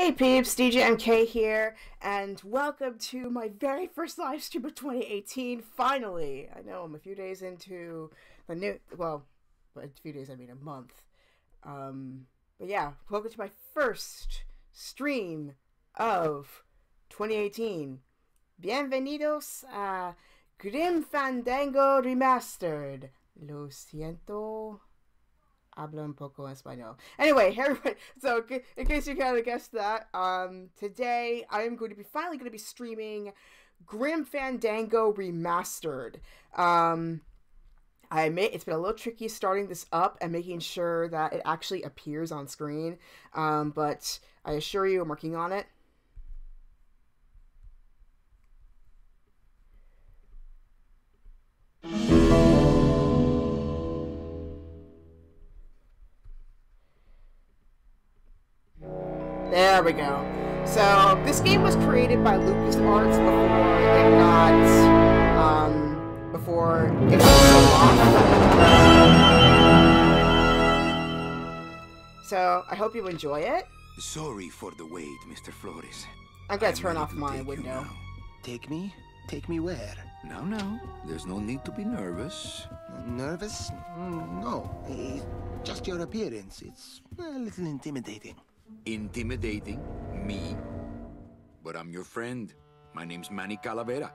Hey peeps, DJMK here, and welcome to my very first live stream of 2018, finally! I know I'm a few days into the new, well, by a few days I mean a month. But yeah, welcome to my first stream of 2018. Bienvenidos a Grim Fandango Remastered. Lo siento. Hablo un poco español. Anyway, everybody, so in case you kind of guessed that, today I am finally going to be streaming Grim Fandango Remastered. It's been a little tricky starting this up and making sure that it actually appears on screen, but I assure you I'm working on it. There we go. So, this game was created by LucasArts before it got sold off. So, I hope you enjoy it. Sorry for the wait, Mr. Flores. I'm gonna turn off my window. Take me? Take me where? No. There's no need to be nervous. Nervous? No. It's just your appearance. It's a little intimidating. Intimidating? Me? But I'm your friend. My name's Manny Calavera.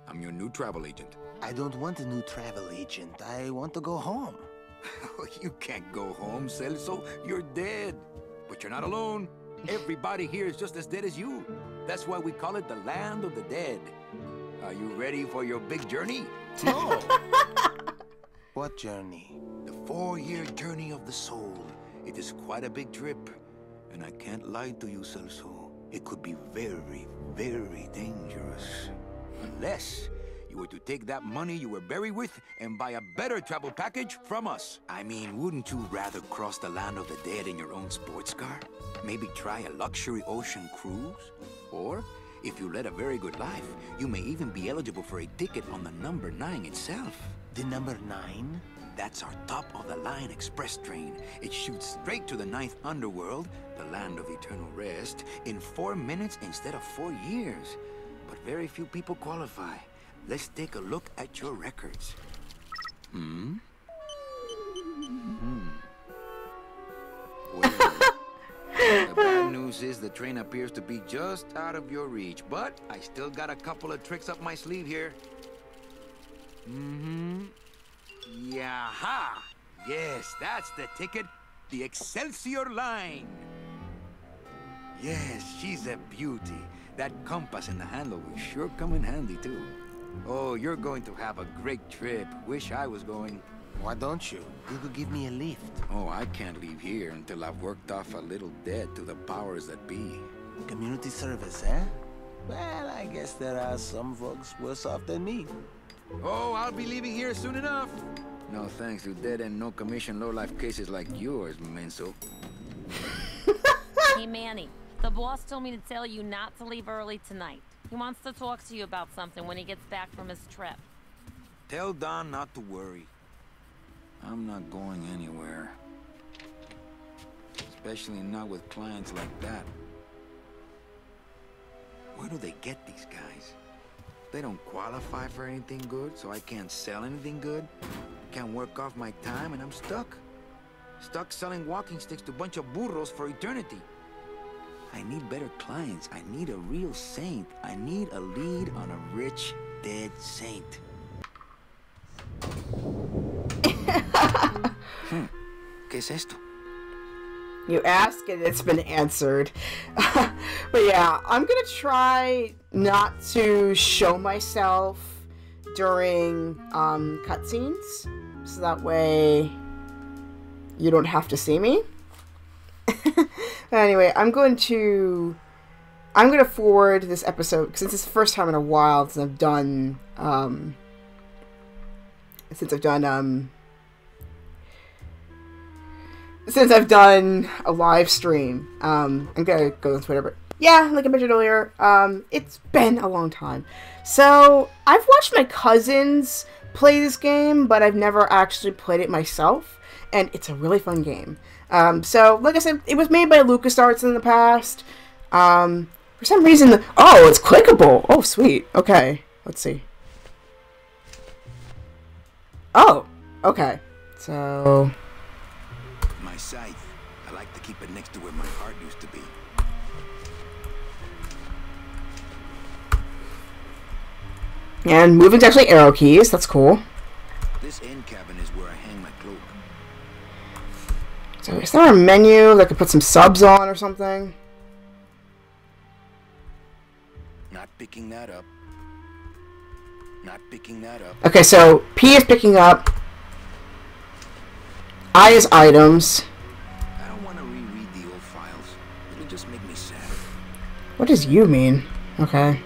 I'm your new travel agent. I don't want a new travel agent. I want to go home. You can't go home, Celso. You're dead. But you're not alone. Everybody here is just as dead as you. That's why we call it the land of the dead. Are you ready for your big journey? No! What journey? The 4-year journey of the soul. It is quite a big trip. And I can't lie to you, Celso. It could be very, very dangerous. Unless you were to take that money you were buried with and buy a better travel package from us. I mean, wouldn't you rather cross the land of the dead in your own sports car? Maybe try a luxury ocean cruise? Or, if you led a very good life, you may even be eligible for a ticket on the number 9 itself. The number 9? That's our top-of-the-line express train. It shoots straight to the 9th underworld, the land of eternal rest, in 4 minutes instead of 4 years. But very few people qualify. Let's take a look at your records. Well, the bad news is the train appears to be just out of your reach, but I still got a couple of tricks up my sleeve here. Yaha! Yes, that's the ticket. The Excelsior line. Yes, she's a beauty. That compass in the handle will sure come in handy, too. Oh, you're going to have a great trip. Wish I was going. Why don't you? You could give me a lift. Oh, I can't leave here until I've worked off a little debt to the powers that be. Community service, eh? Well, I guess there are some folks worse off than me. Oh, I'll be leaving here soon enough. No thanks to dead and no commission low-life cases like yours, Menso. Hey, Manny. The boss told me to tell you not to leave early tonight. He wants to talk to you about something when he gets back from his trip. Tell Don not to worry. I'm not going anywhere. Especially not with clients like that. Where do they get these guys? They don't qualify for anything good, so I can't sell anything good. Can't work off my time, and I'm stuck. Stuck selling walking sticks to a bunch of burros for eternity. I need better clients. I need a real saint. I need a lead on a rich, dead saint. ¿Qué es esto? You ask and it's been answered. But yeah, I'm gonna try not to show myself during cutscenes, so that way you don't have to see me. Anyway, I'm gonna forward this episode since it's the first time in a while since I've done a live stream. I'm gonna go on Twitter, but yeah, like I mentioned earlier, it's been a long time. So I've watched my cousins play this game, but I've never actually played it myself, and it's a really fun game. So like I said, it was made by LucasArts in the past. For some reason, oh, it's clickable. Oh, sweet. Okay, let's see. Oh, okay. So My scythe. I like to keep it next to where my heart used to be. and moving's actually arrow keys. That's cool. This end cabin is where I hang my cloak. So is there a menu that I could put some subs on or something? Not picking that up. Not picking that up. Okay, so P is picking up. I is items. I don't want to reread the old files. It'll just make me sad. What does U mean? Okay.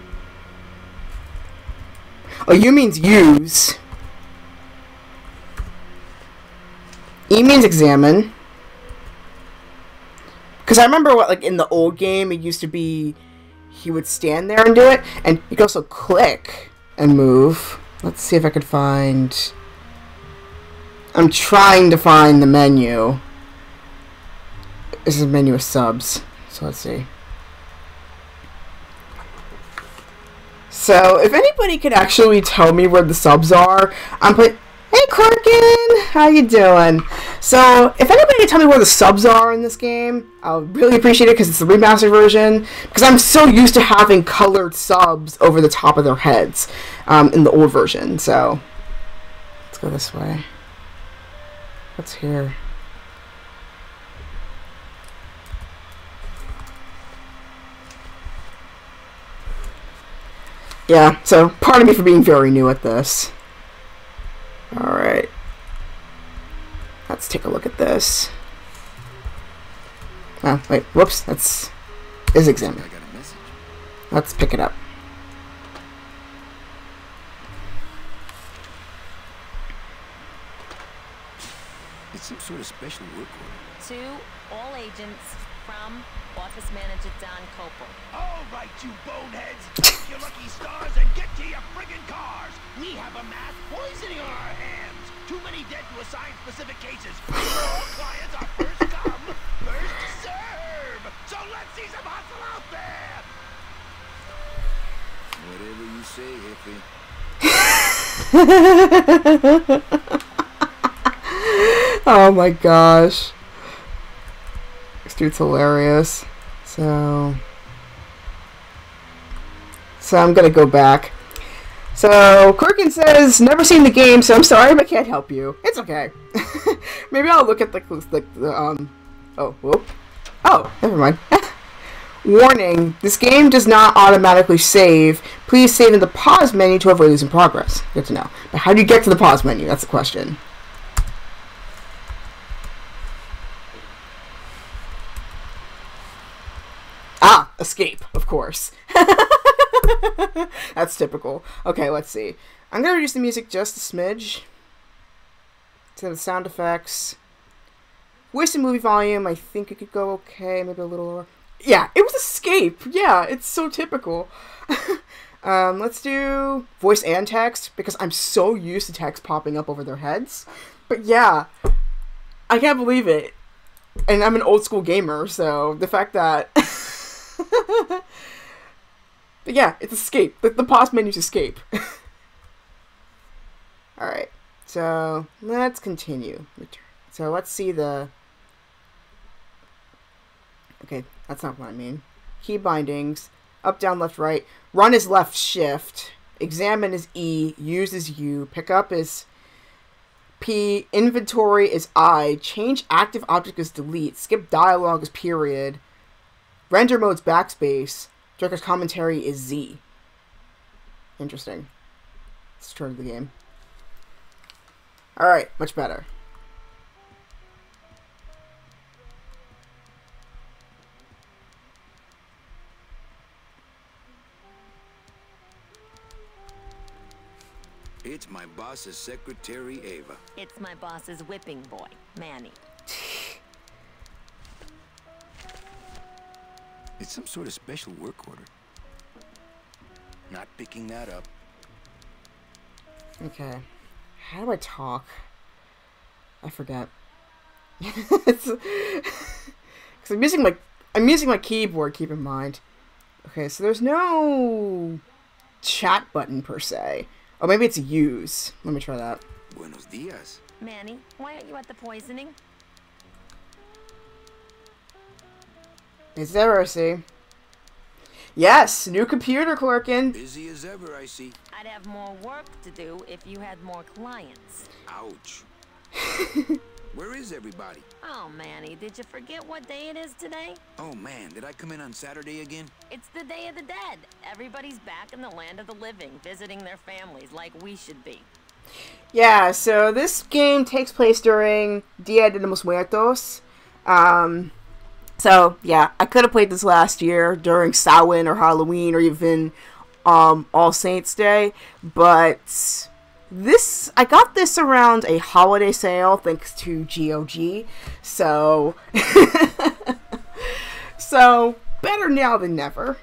Oh, U means use. E means examine. Because I remember what, like, in the old game, it used to be he would stand there and do it, and you could also click and move. Let's see if I could find... I'm trying to find the menu. This is a menu of subs, so let's see. So, if anybody could actually tell me where the subs are, I'm putting... Hey, Clarkin! How you doing? So, if anybody can tell me where the subs are in this game, I'll really appreciate it because it's the remastered version. Because I'm so used to having colored subs over the top of their heads in the old version. So, let's go this way. What's here? Yeah, so pardon me for being very new at this. Alright. Let's take a look at this. Oh, wait, whoops, that's is examine. I got a message. Let's pick it up. It's some sort of special work order. To all agents from Office Manager Don Copel. All right, you boneheads, take your lucky stars and get to your friggin' cars. We have a mass poisoning on our hands. Too many dead to assign specific cases. All clients are first come, first serve. So let's see some hustle out there. Whatever you say, Hippie. Oh my gosh. This dude's hilarious. So I'm gonna go back. So Corkin says, never seen the game, so I'm sorry, but can't help you. It's okay. Maybe I'll look at the oh, whoop. Oh, never mind. Warning, this game does not automatically save. Please save in the pause menu to avoid losing progress. Good to know. But how do you get to the pause menu? That's the question. Ah, escape, of course. That's typical. Okay, let's see. I'm going to reduce the music just a smidge. To the sound effects. Voice and movie volume, I think it could go okay. Maybe a little lower. Yeah, it was escape. Yeah, it's so typical. Let's do voice and text, because I'm so used to text popping up over their heads. But yeah, I can't believe it. And I'm an old school gamer, so the fact that... But yeah, it's escape. The pause menu's escape. Alright, so let's continue. So let's see the... Okay, that's not what I mean. Key bindings. Up, down, left, right. Run is left, shift. Examine is E. Use is U. Pick up is P. Inventory is I. Change active object is delete. Skip dialogue is period. Render mode's backspace. Director's commentary is Z. Interesting. Let's turn to the game. Alright, much better. It's my boss's secretary, Ava. It's my boss's whipping boy, Manny. It's some sort of special work order. Not picking that up. Okay. How do I talk? I forget. Because I'm using my I'm using my keyboard, keep in mind. Okay, so there's no chat button per se. Oh, maybe it's use. Let me try that. Buenos dias. Manny, why aren't you at the poisoning? Is there, I see. Yes, new computer clerking. Busy as ever, I see. I'd have more work to do if you had more clients. Ouch. Where is everybody? Oh, Manny, did you forget what day it is today? Oh man, did I come in on Saturday again? It's the Day of the Dead. Everybody's back in the land of the living, visiting their families like we should be. Yeah, so this game takes place during Dia de los Muertos. So, yeah, I could have played this last year during Samhain or Halloween or even All Saints Day, but I got this around a holiday sale thanks to GOG, so so better now than never.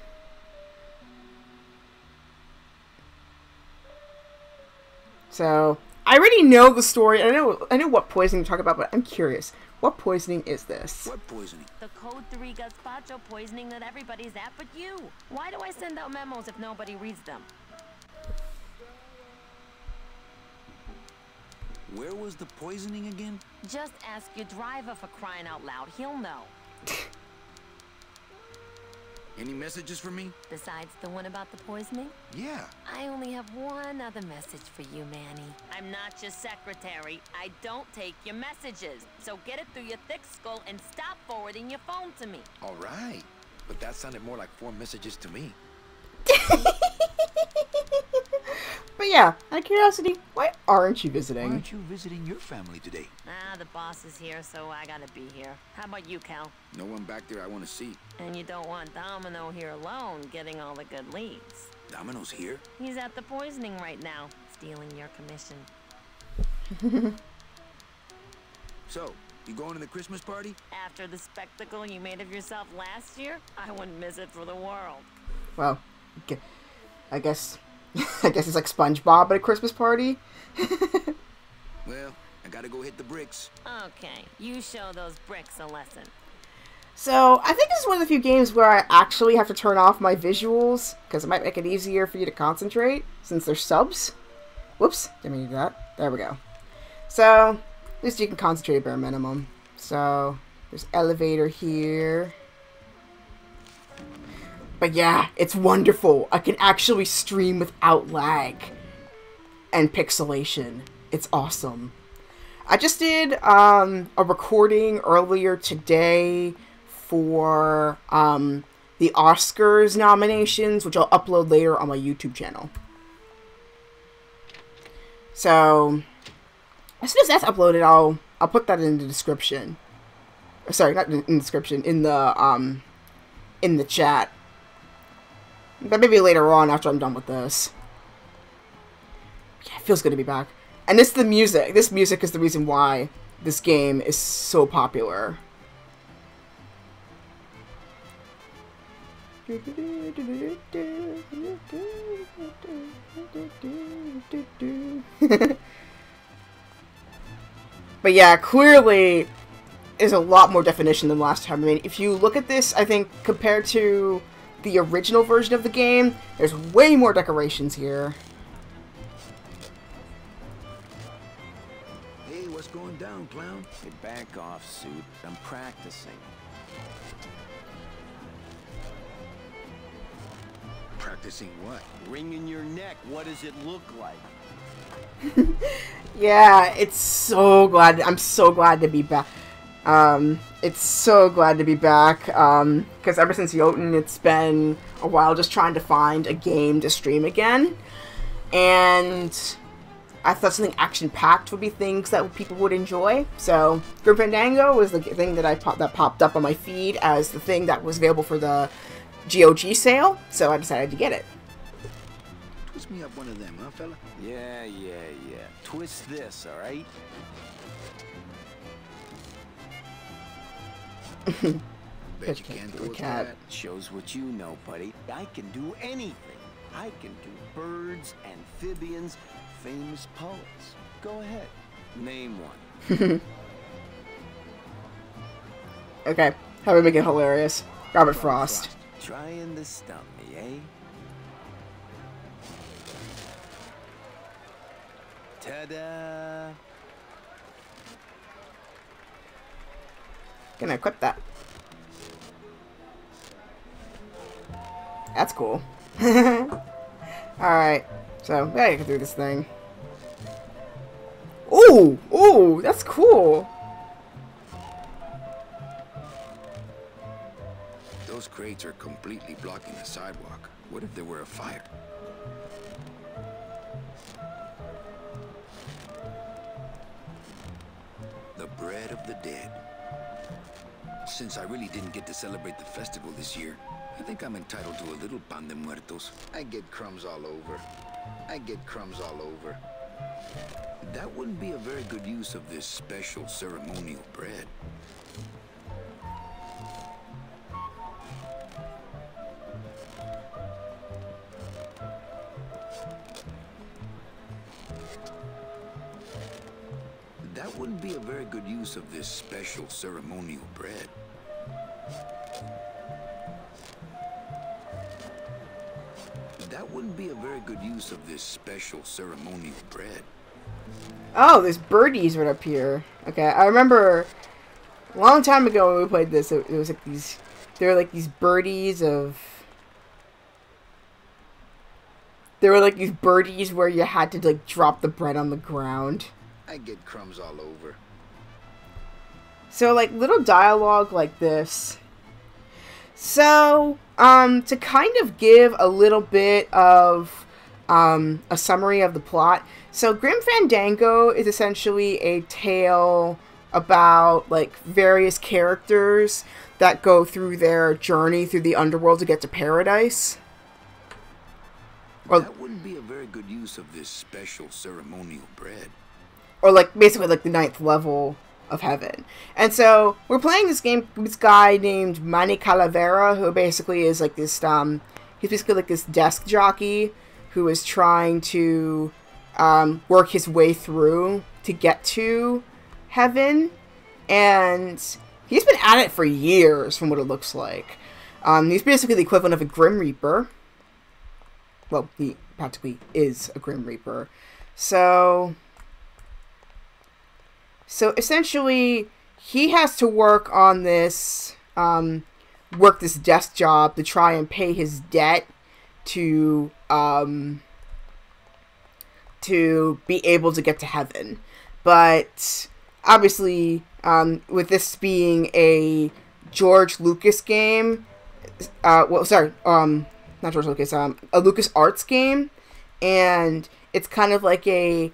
So I already know the story. I know what poisoning to talk about, but I'm curious. What poisoning is this? What poisoning? The Code 3 gazpacho poisoning that everybody's at but you. Why do I send out memos if nobody reads them? Where was the poisoning again? Just ask your driver, for crying out loud. He'll know. Any messages for me? Besides the one about the poisoning? Yeah. I only have one other message for you, Manny. I'm not your secretary. I don't take your messages. So get it through your thick skull and stop forwarding your phone to me. All right. But that sounded more like 4 messages to me. But yeah, out of curiosity, why aren't you Why visiting? aren't you visiting your family today? The boss is here, so I gotta be here. How about you, Cal? No one back there I want to see. And you don't want Domino here alone, getting all the good leads. Domino's here? He's at the poisoning right now, stealing your commission. So, you going to the Christmas party? After the spectacle you made of yourself last year, I wouldn't miss it for the world. Well, I guess it's like SpongeBob at a Christmas party. Well, I gotta go hit the bricks. Okay, you show those bricks a lesson. So, I think this is one of the few games where I actually have to turn off my visuals, because it might make it easier for you to concentrate, since there's subs. Whoops, didn't mean to do that. There we go. So, at least you can concentrate at bare minimum. So, there's elevator here. But yeah, it's wonderful. I can actually stream without lag and pixelation. It's awesome. I just did a recording earlier today for the Oscars nominations, which I'll upload later on my YouTube channel. So as soon as that's uploaded, I'll put that in the description. Sorry, not in the description, in the chat. But maybe later on after I'm done with this. Yeah, it feels good to be back. And it's the music. This music is the reason why this game is so popular. But yeah, clearly there's a lot more definition than last time. I mean, if you look at this, I think compared to the original version of the game, there's way more decorations here. Hey, what's going down, clown? Hey, back off, suit. I'm practicing. Practicing what? Wringing your neck. What does it look like? Yeah, it's so glad. I'm so glad to be back. It's so glad to be back. Because ever since Jotun, it's been a while just trying to find a game to stream again. And I thought something action-packed would be things that people would enjoy. So, Grim Fandango was the thing that popped up on my feed as the thing that was available for the GOG sale. So I decided to get it. Twist me up one of them, huh, fella? Yeah. Twist this, all right? Bet you can't do a cat. Shows what you know, buddy. I can do anything. I can do birds, amphibians, famous poets. Go ahead. Name one. Okay. That would make it hilarious. Robert Frost. Trying to stump me, eh? Ta-da! Gonna equip that. That's cool. Alright. So, we gotta get through this thing. Ooh! Ooh! That's cool! Those crates are completely blocking the sidewalk. What if there were a fire? The bread of the dead. Since I really didn't get to celebrate the festival this year, I think I'm entitled to a little pan de muertos. I get crumbs all over. I get crumbs all over. That wouldn't be a very good use of this special ceremonial bread. That wouldn't be a very good use of this special ceremonial bread. That wouldn't be a very good use of this special ceremonial bread. Oh, there's birdies right up here. Okay, I remember a long time ago when we played this, it was like these, there were like these birdies of, there were like these birdies where you had to like drop the bread on the ground. I get crumbs all over. So like little dialogue like this. So, to kind of give a little bit of a summary of the plot. So Grim Fandango is essentially a tale about like various characters that go through their journey through the underworld to get to paradise. That wouldn't be a very good use of this special ceremonial bread. Or like basically like the 9th level of heaven. And so we're playing this game with this guy named Manny Calavera, who basically is like this he's basically like this desk jockey who is trying to work his way through to get to heaven. And he's been at it for years from what it looks like. He's basically the equivalent of a Grim Reaper. Well, he practically is a Grim Reaper. So essentially, he has to work on this, work this desk job to try and pay his debt to be able to get to heaven. But obviously, with this being a George Lucas game, not George Lucas, a LucasArts game, and it's kind of like a,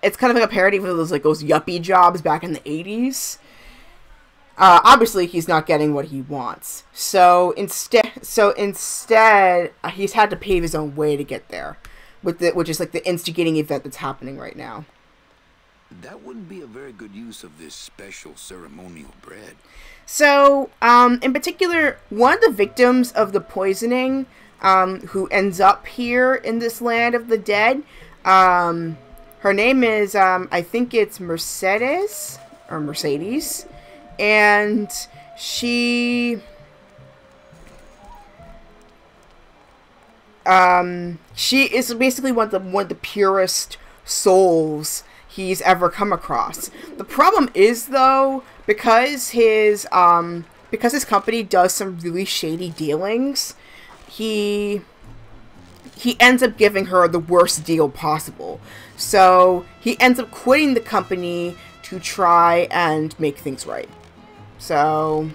it's kind of like a parody of those yuppie jobs back in the 80s. Obviously, he's not getting what he wants. So instead, he's had to pave his own way to get there, which is like the instigating event that's happening right now. That wouldn't be a very good use of this special ceremonial bread. So, in particular, one of the victims of the poisoning, who ends up here in this land of the dead, her name is, I think it's Mercedes, and she is basically one of the purest souls he's ever come across. The problem is, though, because his company does some really shady dealings, he ends up giving her the worst deal possible. So he ends up quitting the company to try and make things right. So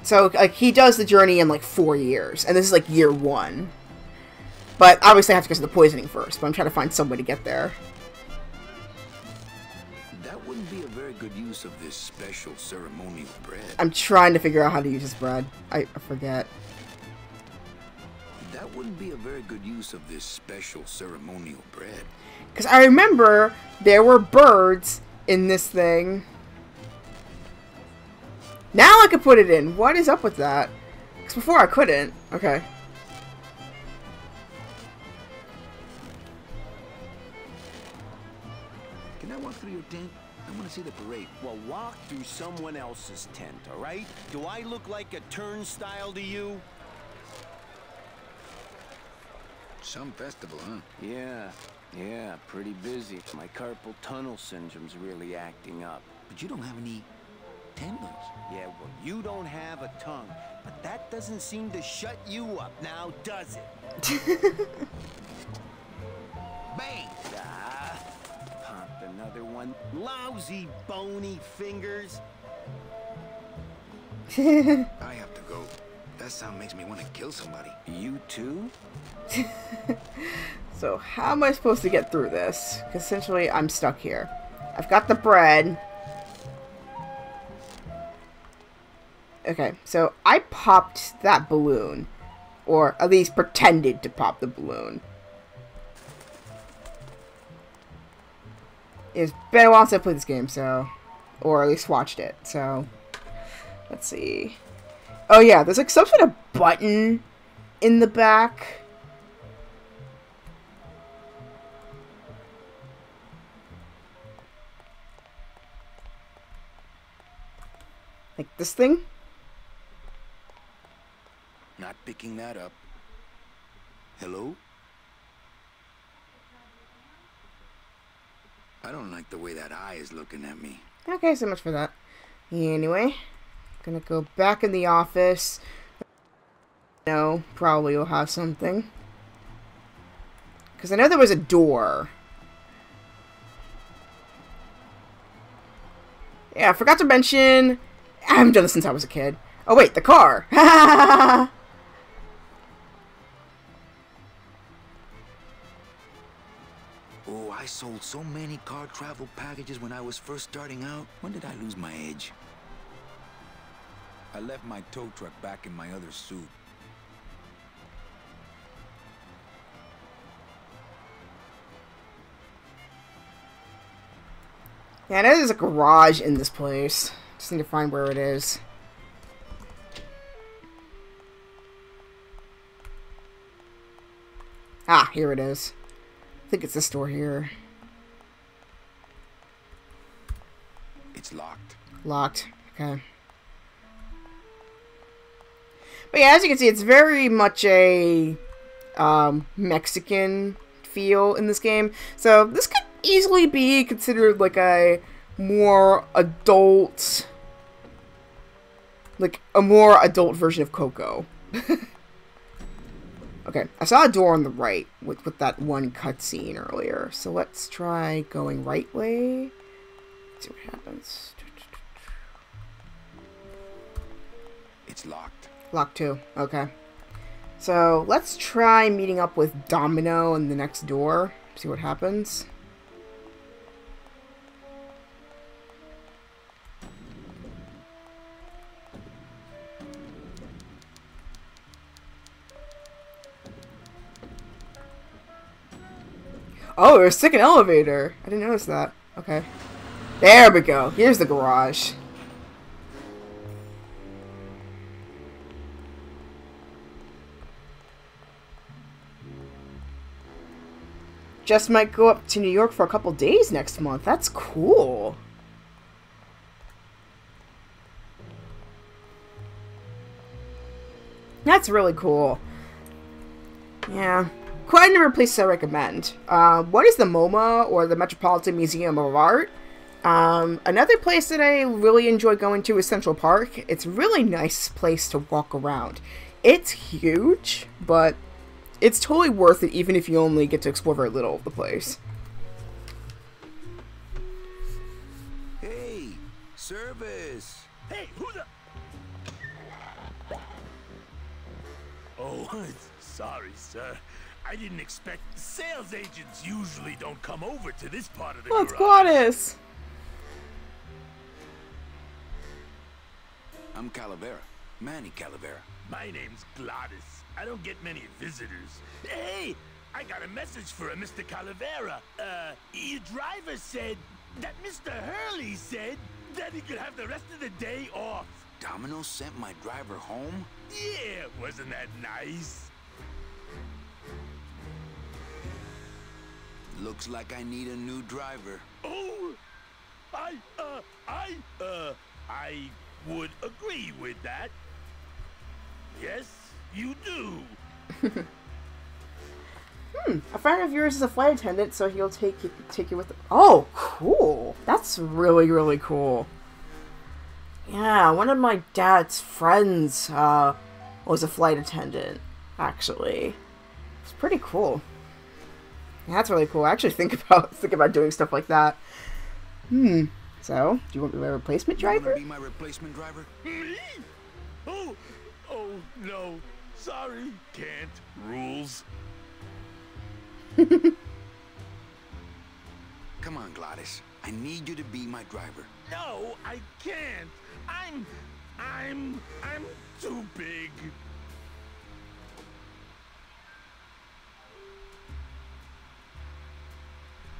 like he does the journey in like 4 years, and this is like year 1. But obviously I have to get to the poisoning first, but I'm trying to find some way to get there. That wouldn't be a very good use of this special ceremonial bread. I'm trying to figure out how to use this bread. I forget. That wouldn't be a very good use of this special ceremonial bread. Because I remember there were birds in this thing. Now I can put it in. What is up with that? Because before I couldn't. Okay. Can I walk through your tent? I want to see the parade. Well, walk through someone else's tent, all right? Do I look like a turnstile to you? Some festival, huh? Yeah, pretty busy. My carpal tunnel syndrome's really acting up. But you don't have any tendons. Yeah, well, you don't have a tongue, but that doesn't seem to shut you up now, does it? Bang! Ah, pump another one. Lousy, bony fingers. I have to go. That sound makes me want to kill somebody. You too? So how am I supposed to get through this? Because essentially I'm stuck here. I've got the bread. Okay, so I popped that balloon. Or at least pretended to pop the balloon. It's been a while since I played this game, so... Or at least watched it, so... Let's see... Oh yeah, there's like some sort of button in the back. Like this thing? Not picking that up. Hello? I don't like the way that eye is looking at me. Okay, so much for that. Anyway, gonna go back in the office. No, probably will have something. Because I know there was a door. Yeah, I forgot to mention... I haven't done this since I was a kid. Oh wait, the car! Oh, I sold so many car travel packages when I was first starting out. When did I lose my edge? I left my tow truck back in my other suit. Yeah, I know there's a garage in this place. Just need to find where it is. Ah, here it is. I think it's this door here. It's locked. Locked. Okay. But yeah, as you can see, it's very much a Mexican feel in this game. So this could easily be considered like a more adult, version of Coco. Okay, I saw a door on the right with that one cutscene earlier. So let's try going right way. Let's see what happens. It's locked. Locked too. Okay. So let's try meeting up with Domino in the next door. See what happens. Oh, there's a second elevator. I didn't notice that. Okay. There we go. Here's the garage. Just might go up to New York for a couple days next month. That's cool. That's really cool. Yeah. Quite a number of places I recommend. One is the MoMA, or the Metropolitan Museum of Art. Another place that I really enjoy going to is Central Park. It's a really nice place to walk around. It's huge, but it's totally worth it even if you only get to explore very little of the place. Hey, service. Hey, who the... Oh, sorry, sir. I didn't expect... Sales agents usually don't come over to this part of the Oh, it's garage. Gladys. I'm Calavera. Manny Calavera. My name's Gladys. I don't get many visitors. Hey, I got a message for a Mr. Calavera. Your driver said that Mr. Hurley said that he could have the rest of the day off. Domino sent my driver home? Yeah, wasn't that nice? Looks like I need a new driver. Oh, I would agree with that. Yes, you do. A friend of yours is a flight attendant, so he'll take you with him. Oh, cool. That's really, really cool. Yeah, one of my dad's friends was a flight attendant, actually. It's pretty cool. Yeah, that's really cool. I actually think about doing stuff like that. So, do you want to be my replacement driver? Be my replacement driver? Me? Oh, no. Sorry, can't. Rules. Come on, Gladys. I need you to be my driver. No, I can't. I'm too big.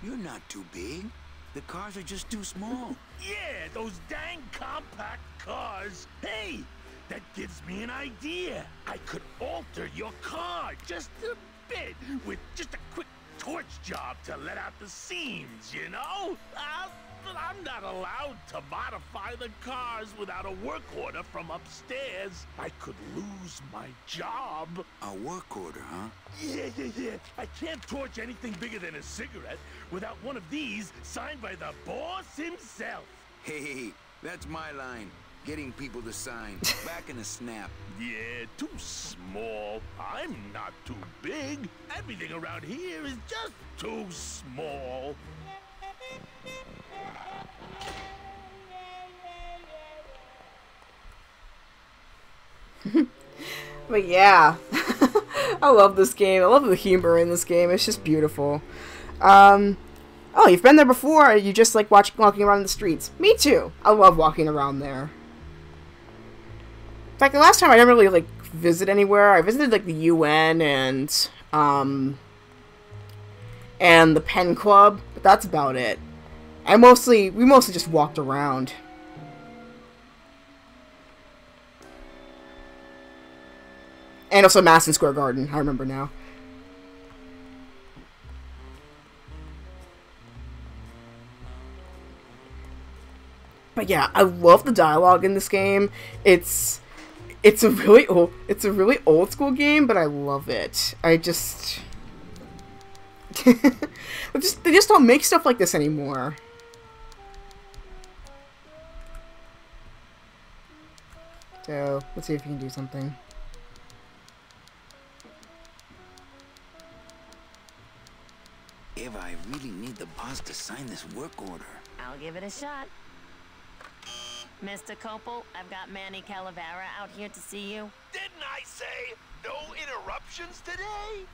You're not too big. The cars are just too small. Yeah, those dang compact cars. Hey, that gives me an idea. I could alter your car just a bit with just a quick torch job to let out the seams, you know? But I'm not allowed to modify the cars without a work order from upstairs. I could lose my job. A work order, huh? Yeah. I can't torch anything bigger than a cigarette without one of these signed by the boss himself. Hey, that's my line. Getting people to sign. Back in a snap. Yeah, too small. I'm not too big. Everything around here is just too small. But yeah, I love this game. I love the humor in this game. It's just beautiful. Oh, you've been there before? Or you just like walking around the streets? Me too. I love walking around there. In fact, the last time I didn't really like visit anywhere. I visited like the UN and the Pen Club, but that's about it. We mostly just walked around. And also Madison Square Garden, I remember now. But yeah, I love the dialogue in this game. It's a really old school game, but I love it. They just don't make stuff like this anymore. So, let's see if we can do something. Eva, I really need the boss to sign this work order. I'll give it a shot. Mr. Copel, I've got Manny Calavera out here to see you. Didn't I say no interruptions today?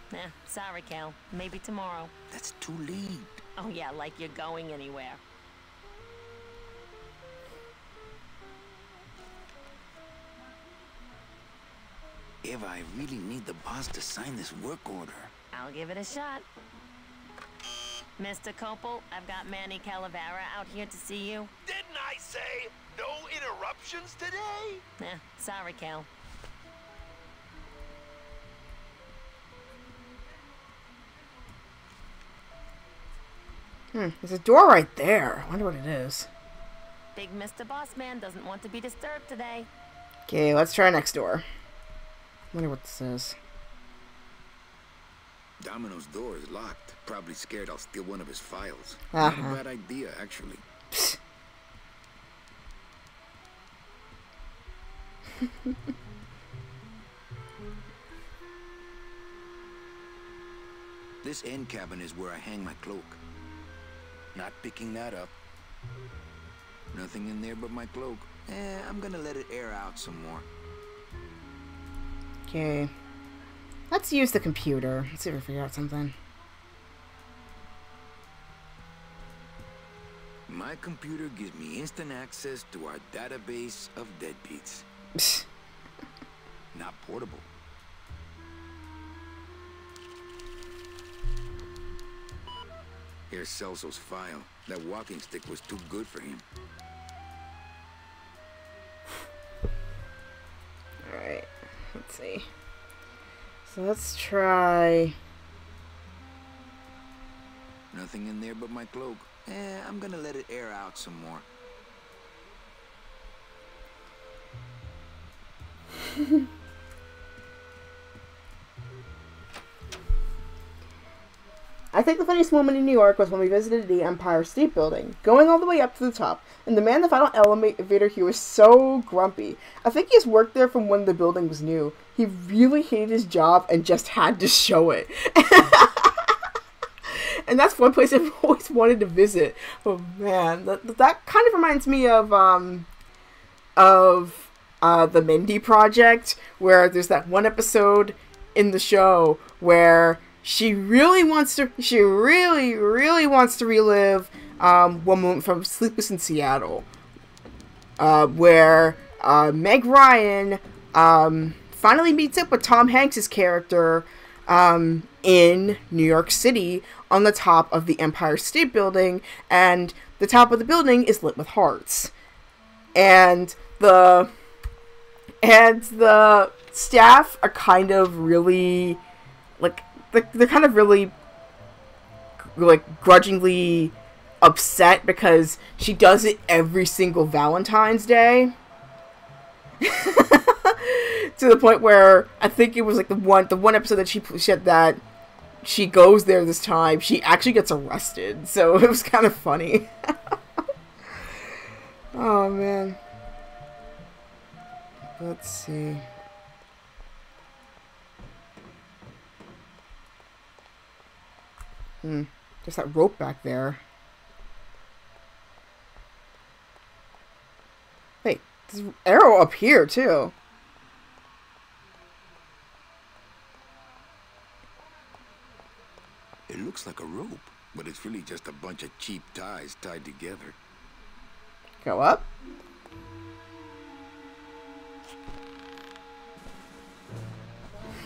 Sorry, Cal. Maybe tomorrow. That's too late. Oh yeah, like you're going anywhere. Eva, I really need the boss to sign this work order. I'll give it a shot. Mr. Copel, I've got Manny Calavera out here to see you. Didn't I say no interruptions today? Sorry, Cal. There's a door right there. I wonder what it is. Big Mr. Bossman doesn't want to be disturbed today. Okay, let's try next door. Wonder what this is. Domino's door is locked. Probably scared I'll steal one of his files. Uh-huh. Not a bad idea, actually. This end cabin is where I hang my cloak. Not picking that up. Nothing in there but my cloak. I'm gonna let it air out some more. Okay. Let's use the computer. Let's see if we figure out something. My computer gives me instant access to our database of deadbeats. Not portable. Here's Celso's file. That walking stick was too good for him. Alright. Let's see. So let's try... Nothing in there but my cloak. I'm gonna let it air out some more. I think the funniest moment in New York was when we visited the Empire State Building, going all the way up to the top, and the man in the final elevator, he was so grumpy. I think he's worked there from when the building was new. He really hated his job and just had to show it. And that's one place I've always wanted to visit. Oh man, that kind of reminds me of the Mindy Project, where there's that one episode in the show where she really wants to relive one moment from Sleepless in Seattle, where Meg Ryan finally meets up with Tom Hanks' character in New York City on the top of the Empire State Building, and the top of the building is lit with hearts, and the staff are kind of really they're kind of really grudgingly upset because she does it every single Valentine's Day. To the point where I think it was the one episode that she said that she goes there this time, she actually gets arrested. So it was kind of funny. Oh man. Let's see. There's that rope back there. Wait, there's an arrow up here too. It looks like a rope, but it's really just a bunch of cheap ties tied together. Go up.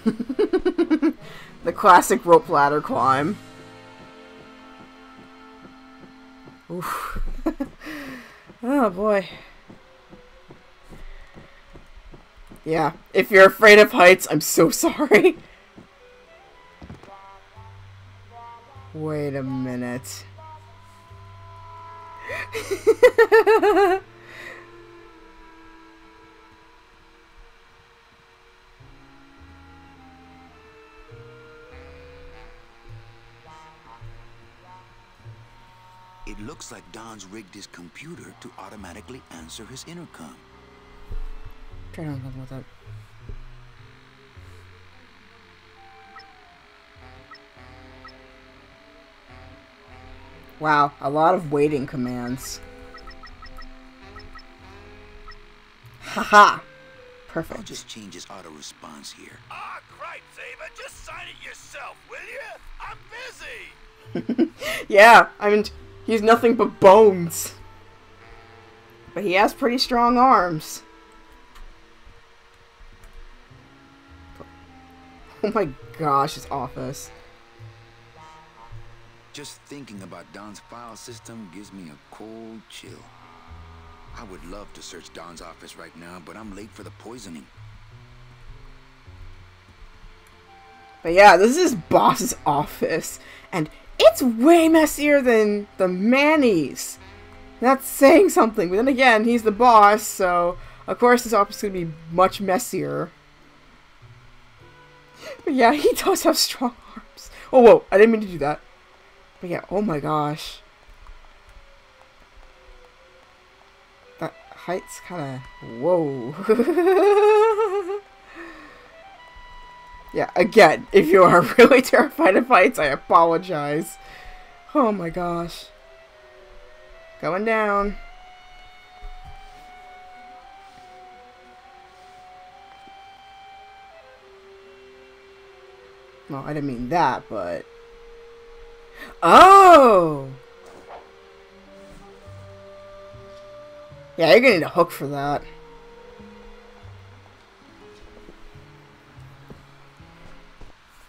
The classic rope ladder climb. Oof. Oh boy. Yeah, if you're afraid of heights, I'm so sorry. Wait a minute. It looks like Don's rigged his computer to automatically answer his intercom. Try to level with that. Wow, a lot of waiting commands. Haha! Perfect. I'll just change his auto response here. Ah, cripe, Saber, just sign it yourself, will you? I'm busy. Yeah, I mean, he's nothing but bones. But he has pretty strong arms. Oh my gosh, his office. Just thinking about Don's file system gives me a cold chill. I would love to search Don's office right now, but I'm late for the poisoning. But yeah, this is his boss's office. And it's way messier than the Manny's. That's saying something. But then again, he's the boss, so of course his office is going to be much messier. But yeah, he does have strong arms. Oh, whoa, I didn't mean to do that. But yeah, oh my gosh. That height's kind of... Whoa. Yeah, again, if you are really terrified of heights, I apologize. Oh my gosh. Going down. Well, I didn't mean that, but... Oh! Yeah, you're gonna need a hook for that.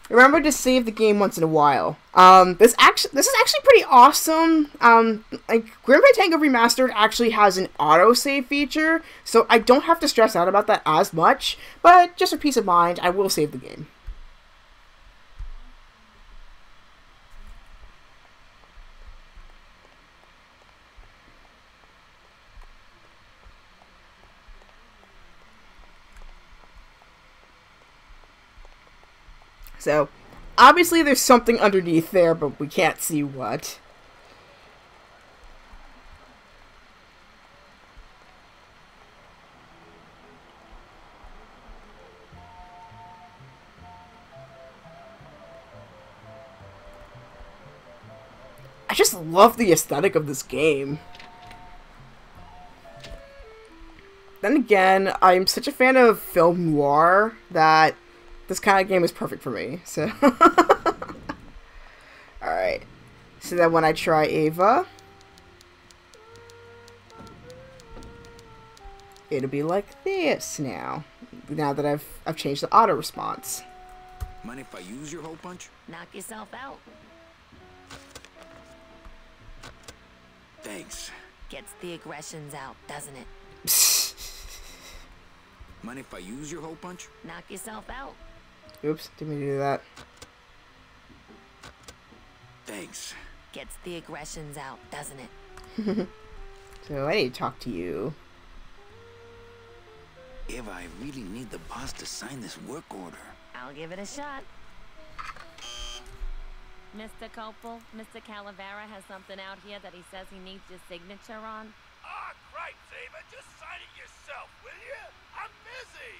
Remember to save the game once in a while. This is actually pretty awesome. Like Grim Fandango Remastered actually has an autosave feature, so I don't have to stress out about that as much. But just for peace of mind, I will save the game. So, obviously there's something underneath there, but we can't see what. I just love the aesthetic of this game. Then again, I'm such a fan of film noir that this kind of game is perfect for me. So, alright. So then when I try Ava, it'll be like this now. Now that I've changed the auto response. Mind if I use your hole punch? Knock yourself out. Thanks. Gets the aggressions out, doesn't it? Mind if I use your hole punch? Knock yourself out. Oops, didn't mean to do that. Thanks. Gets the aggressions out, doesn't it? So I need to talk to you. Eva, I really need the boss to sign this work order. I'll give it a shot. Mr. Copel, Mr. Calavera has something out here that he says he needs your signature on. Ah, cripes, Ava, just sign it yourself, will you? I'm busy.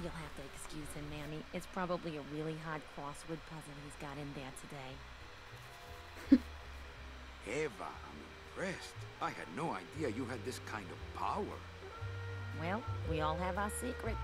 You'll have to excuse him, Manny. It's probably a really hard crossword puzzle he's got in there today. Eva, I'm impressed. I had no idea you had this kind of power. Well, we all have our secrets.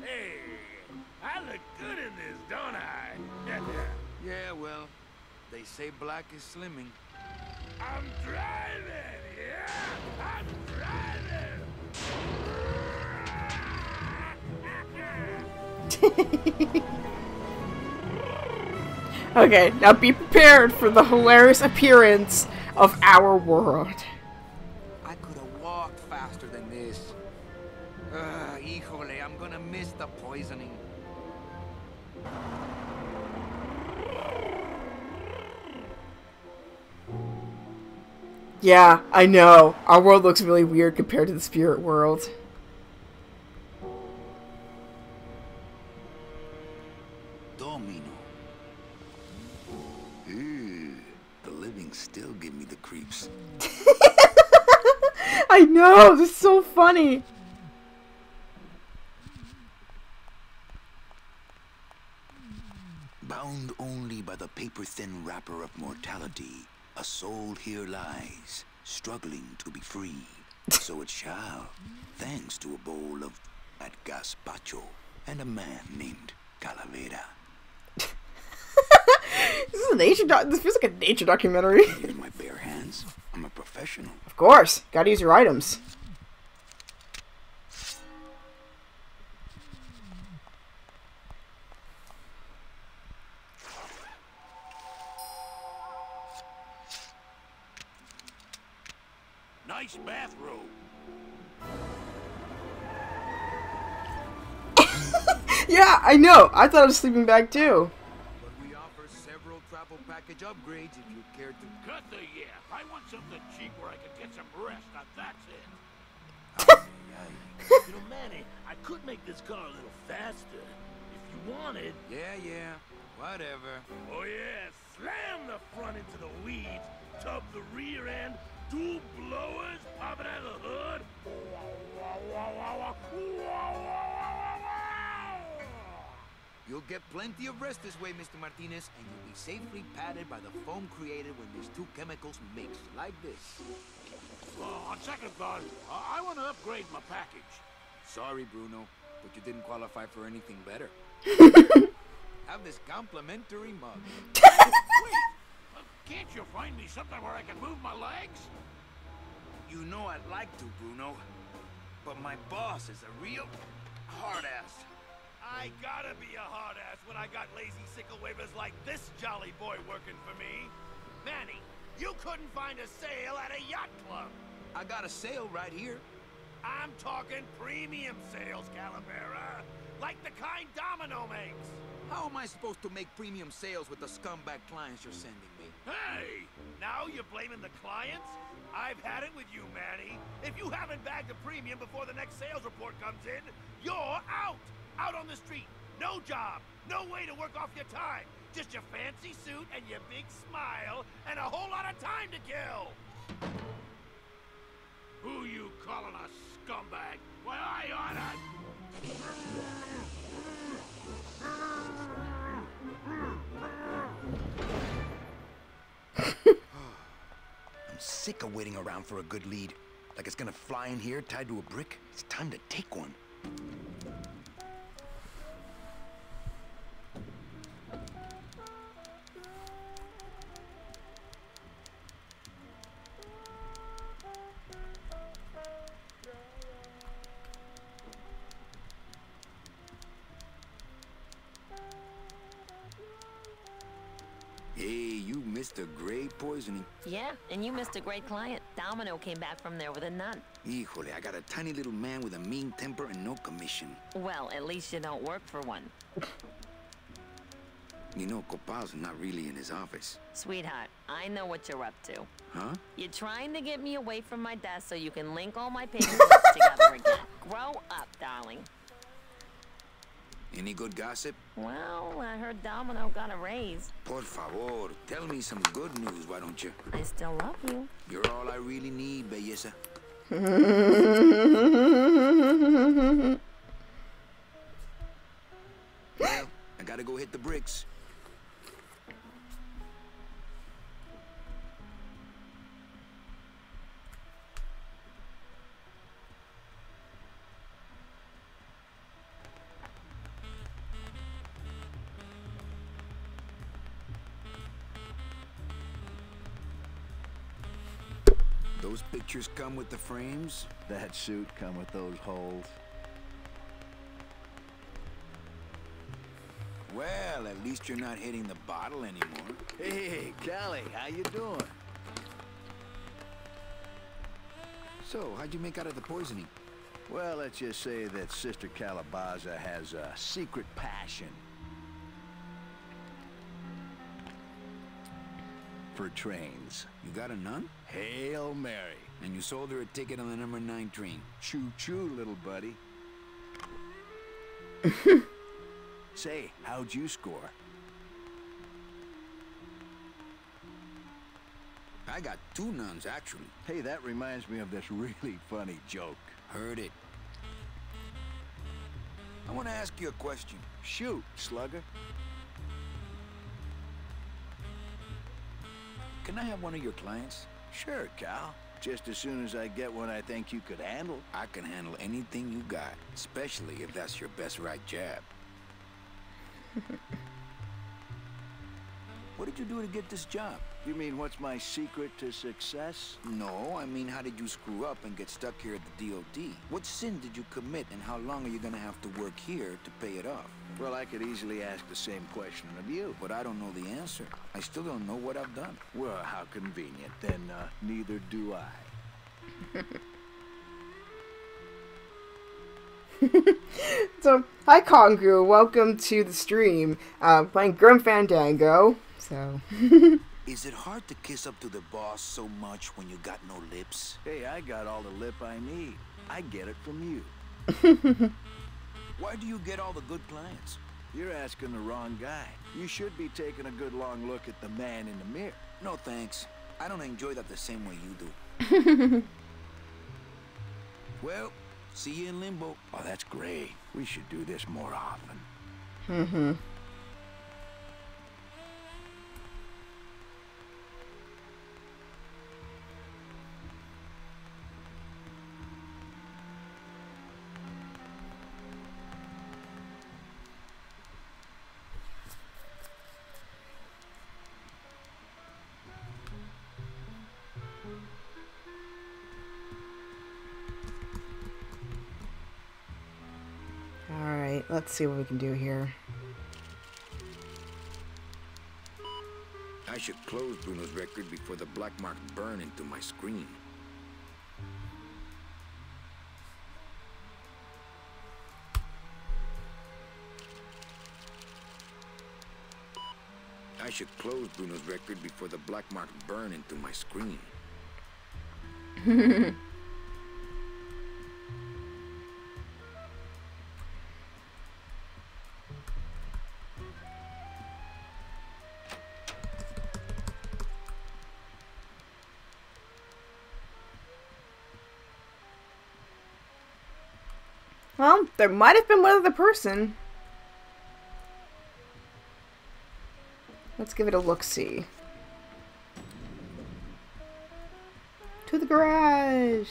Hey, I look good in this, don't I? Yeah, well, they say black is slimming. I'm driving, yeah! I'm driving! Okay, now be prepared for the hilarious appearance of our world. I could have walked faster than this. Híjole, I'm gonna miss the poisoning. Yeah, I know. Our world looks really weird compared to the spirit world. Domino. Ew, the living still give me the creeps. I know, this is so funny. Bound only by the paper-thin wrapper of mortality, a soul here lies, struggling to be free. So it shall, thanks to a bowl of that gazpacho and a man named Calavera. This is a nature this feels like a nature documentary. Use my bare hands. I'm a professional. Of course, gotta use your items. Nice bathrobe. Yeah, I know. I thought it was a sleeping bag too. But we offer several travel package upgrades if you care to. Cut the yeah. I want something cheap where I can get some rest. Now that's it. You know, Manny, I could make this car a little faster. If you wanted. Yeah, whatever. Oh yeah, slam the front into the weeds, tub the rear end, dual blowers popping out of the hood. You'll get plenty of rest this way, Mr. Martinez, and you'll be safely padded by the foam created when these two chemicals mix, like this. On second thought, I want to upgrade my package. Sorry, Bruno, but you didn't qualify for anything better. Have this complimentary mug. Wait, can't you find me something where I can move my legs? You know I'd like to, Bruno, but my boss is a real hard ass. I gotta be a hard ass when I got lazy sickle wavers like this jolly boy working for me. Manny, you couldn't find a sale at a yacht club. I got a sale right here. I'm talking premium sales, Calavera. Like the kind Domino makes. How am I supposed to make premium sales with the scumbag clients you're sending me? Hey! Now you're blaming the clients? I've had it with you, Manny. If you haven't bagged a premium before the next sales report comes in, you're out! Out on the street. No job. No way to work off your time. Just your fancy suit and your big smile and a whole lot of time to kill. Who you calling a scumbag? Why, I oughta... I'm sick of waiting around for a good lead. Like it's gonna fly in here tied to a brick. It's time to take one. Hey, you missed a great poisoning. Yeah, and you missed a great client. Domino came back from there with a none. Híjole, I got a tiny little man with a mean temper and no commission. Well, at least you don't work for one. You know, Copal's not really in his office. Sweetheart, I know what you're up to. Huh? You're trying to get me away from my desk so you can link all my pages together again. Grow up, darling. Any good gossip? Well, I heard Domino got a raise. Por favor, tell me some good news, why don't you? I still love you. You're all I really need, belleza. Well, I gotta go hit the bricks. Those pictures come with the frames? That suit come with those holes. Well, at least you're not hitting the bottle anymore. Hey, Callie, how you doing? So, how'd you make out of the poisoning? Well, let's just say that Sister Calabaza has a secret passion for trains. You got a nun? Hail Mary. And you sold her a ticket on the number 9 train. Choo-choo, little buddy. Say, how'd you score? I got 2 nuns, actually. Hey, that reminds me of this really funny joke. Heard it. I want to ask you a question. Shoot, slugger. Can I have one of your clients? Sure, Cal. Just as soon as I get one I think you could handle. I can handle anything you got, especially if that's your best right jab. What did you do to get this job? You mean what's my secret to success? No, I mean how did you screw up and get stuck here at the DOD? What sin did you commit and how long are you gonna have to work here to pay it off? Well, I could easily ask the same question of you. But I don't know the answer. I still don't know what I've done. Well, how convenient. Then, neither do I. So, hi Kongu, welcome to the stream. Playing Grim Fandango. So, Is it hard to kiss up to the boss so much when you got no lips? Hey, I got all the lip I need. I get it from you. Why do you get all the good clients? You're asking the wrong guy. You should be taking a good long look at the man in the mirror. No thanks. I don't enjoy that the same way you do. Well, see you in limbo. Oh, that's great. We should do this more often. mm-hmm. Alright, let's see what we can do here. I should close Bruno's record before the black marks burn into my screen. I should close Bruno's record before the black marks burn into my screen. Well, there might have been one other person. Let's give it a look-see. To the garage!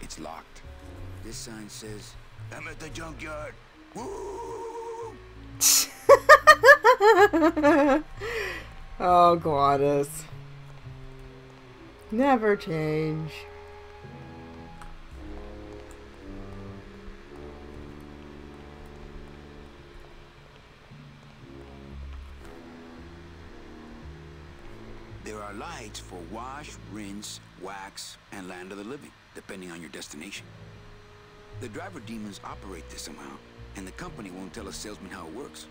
It's locked. This sign says, I'm at the junkyard. Woo! Oh, Gladys. Never change. There are lights for wash, rinse, wax, and land of the living, depending on your destination. The driver demons operate this somehow, and the company won't tell a salesman how it works.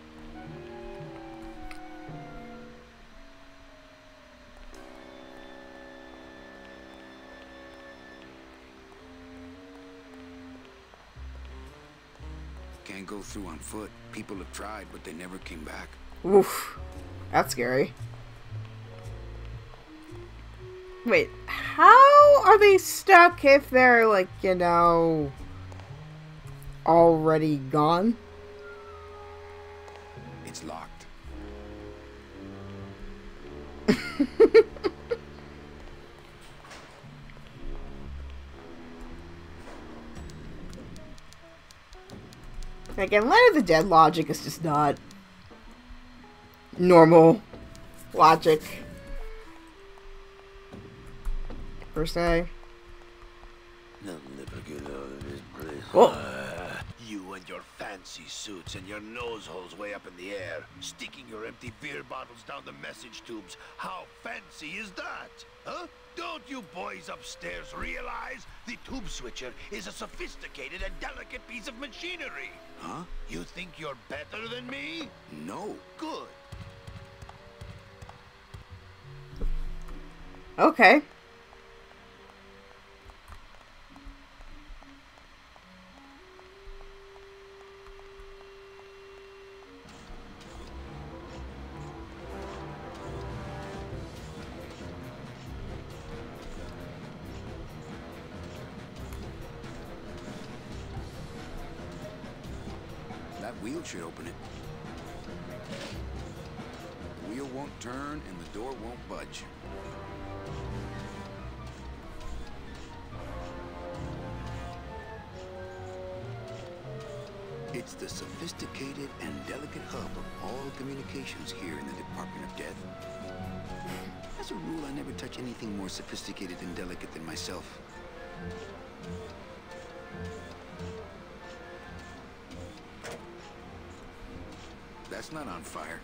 Can't go through on foot. People have tried, but they never came back. Oof. That's scary. Wait, how are they stuck if they're, like, you know, already gone? It's locked. Again, Land of the Dead logic is just not normal logic, per se. I'll never get out of this place. Oh. You and your fancy suits and your nose holes way up in the air, sticking your empty beer bottles down the message tubes. How fancy is that? Huh? Don't you boys upstairs realize the tube switcher is a sophisticated and delicate piece of machinery? Huh? You think you're better than me? No. Good. Okay. That wheel should open it. The wheel won't turn and the door won't budge. It's the sophisticated and delicate hub of all communications here in the Department of Death. As a rule, I never touch anything more sophisticated and delicate than myself. That's not on fire.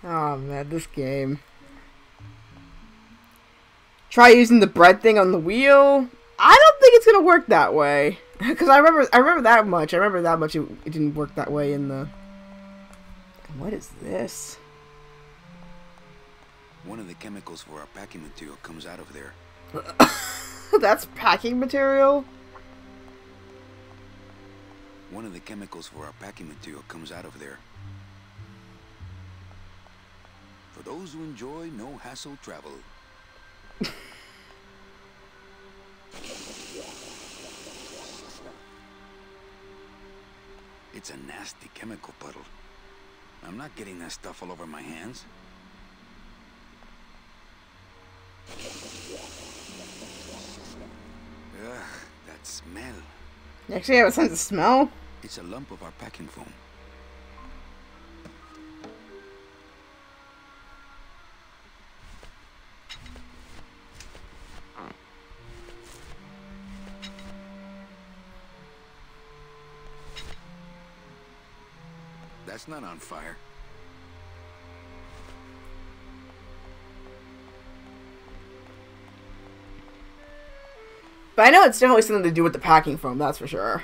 Oh man, this game. Try using the bread thing on the wheel. I don't think it's gonna work that way. Cause I remember that much. I remember that much. It didn't work that way in the. What is this? One of the chemicals for our packing material comes out of there. That's packing material? One of the chemicals for our packing material comes out of there. For those who enjoy no-hassle travel. It's a nasty chemical puddle. I'm not getting that stuff all over my hands. Ugh, that smell. You actually have a sense of smell? It's a lump of our packing foam. That's not on fire. But I know it's definitely something to do with the packing foam, that's for sure.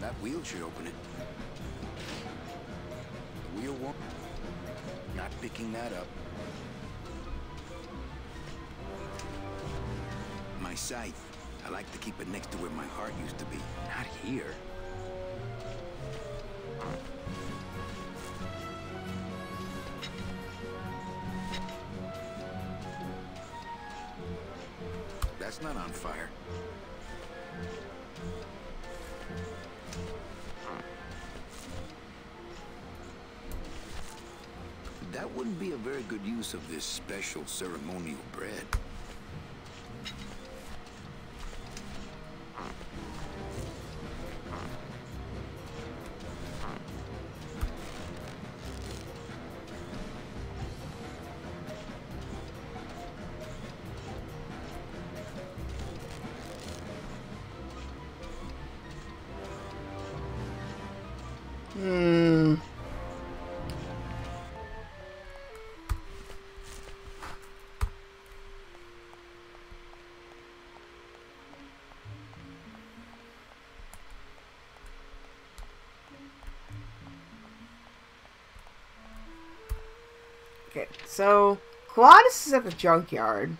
That wheel should open it. The wheel won't. Not picking that up. My scythe. I like to keep it next to where my heart used to be. Not here. That's not on fire. That wouldn't be a very good use of this special ceremonial bread. Okay, so Colossus is at the junkyard.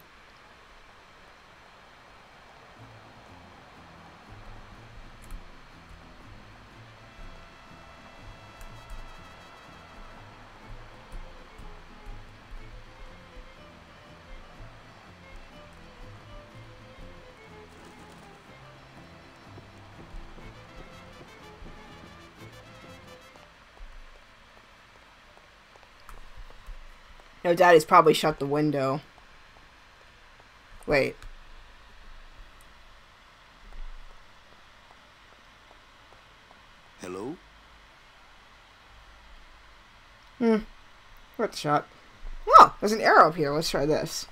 No, Daddy's probably shut the window. Wait. Hello? Worth a shot. Oh, there's an arrow up here. Let's try this.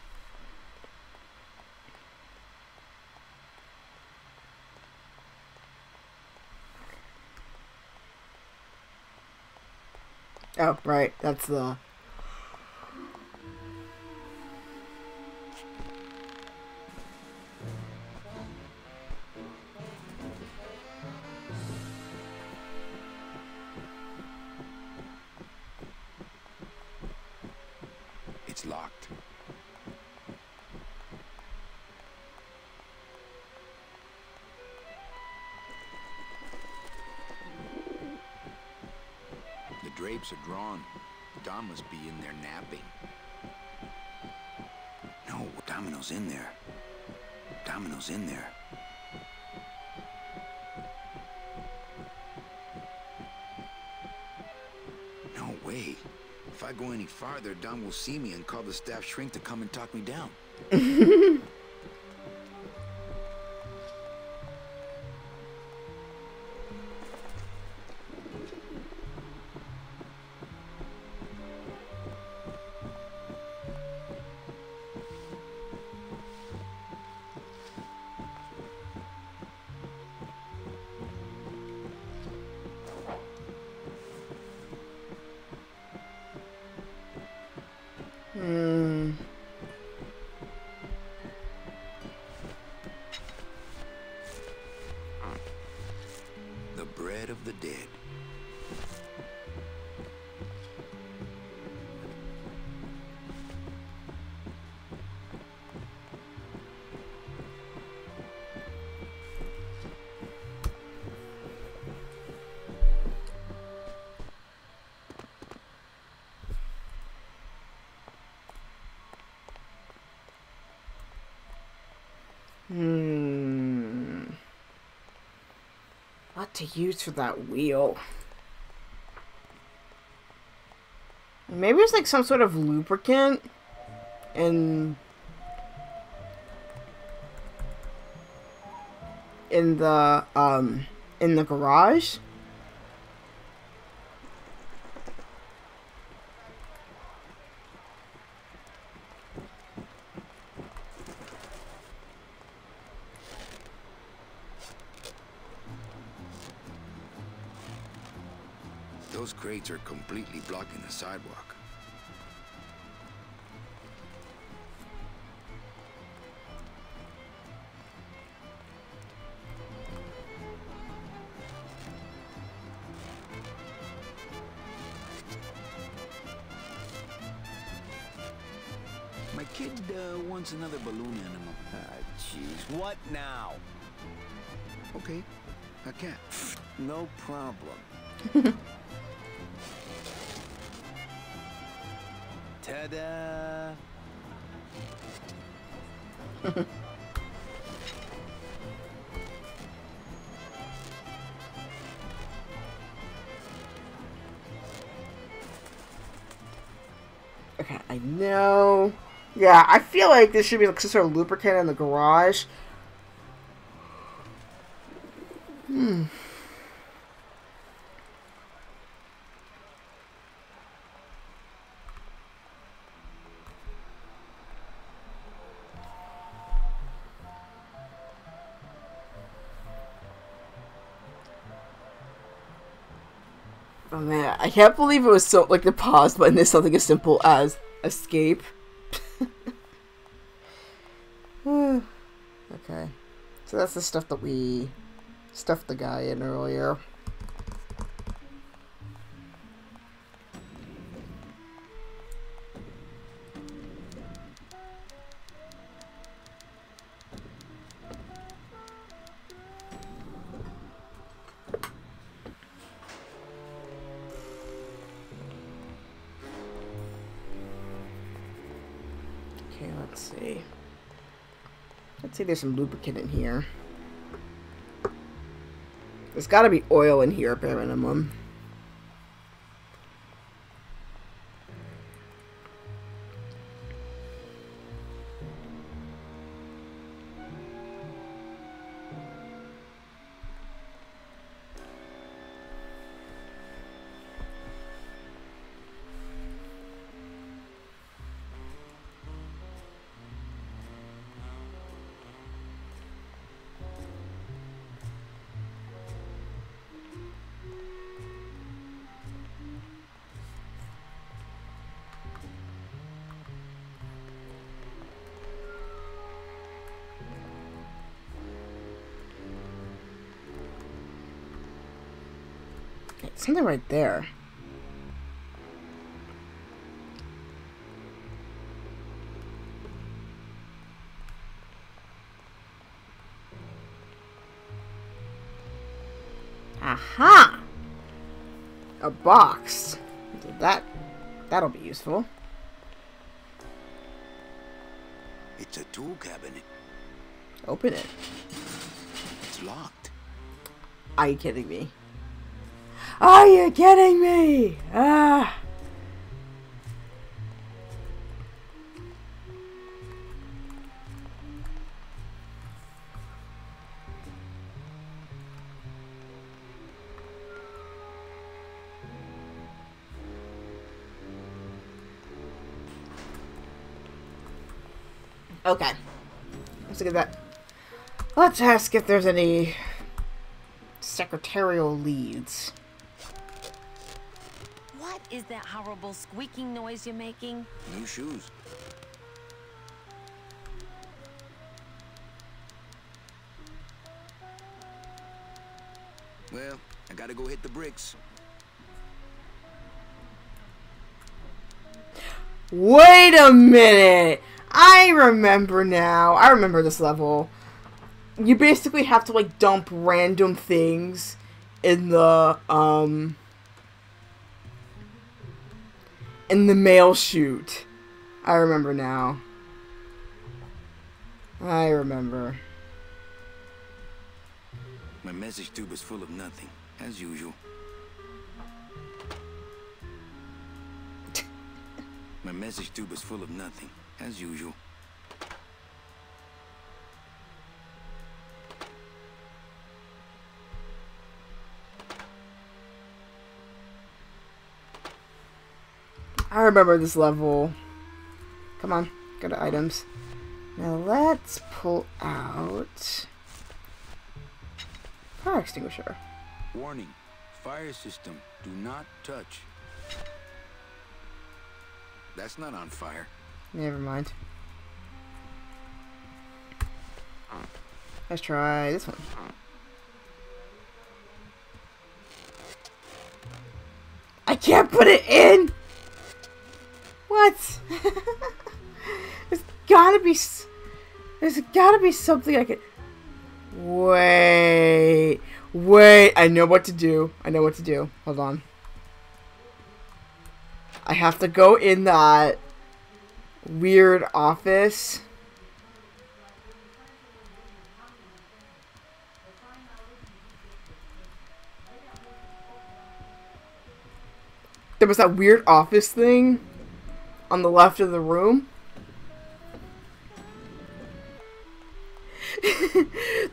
Oh, right. That's the... It's locked. The drapes are drawn. Dom must be in there napping. No, Domino's in there. Domino's in there. No way. If I go any farther, Dom will see me and call the staff shrink to come and talk me down. bed of the dead. What to use for that wheel? Maybe it's like some sort of lubricant in the garage. Those crates are completely blocking the sidewalk. My kid wants another balloon animal. Jeez, what now? Okay, a cat. No problem. Ta-da! Okay, I know. Yeah, I feel like this should be like some sort of lubricant in the garage. Oh man, I can't believe it was so, like, the pause button is something as simple as escape. Okay. So that's the stuff that we stuffed the guy in earlier. Okay, let's see. Let's see, there's some lubricant in here. There's gotta be oil in here, bare minimum. Something right there. Aha! A box. That'll be useful. It's a tool cabinet. Open it. It's locked. Are you kidding me? Are you kidding me? Ah. Okay. Let's look at that. Let's ask if there's any secretarial leads. What is that horrible squeaking noise you're making? New shoes. Well, I gotta go hit the bricks. Wait a minute! I remember now. I remember this level. You basically have to, like, dump random things in the mail chute. I remember now. I remember. My message tube is full of nothing, as usual. My message tube is full of nothing, as usual. I remember this level. Come on, go to items. Now let's pull out fire extinguisher. Warning, fire system, do not touch. That's not on fire. Never mind. Let's try this one. I can't put it in! What? There's gotta be something I can... Wait. I know what to do. Hold on. I have to go in that weird office. There was that weird office thing on the left of the room.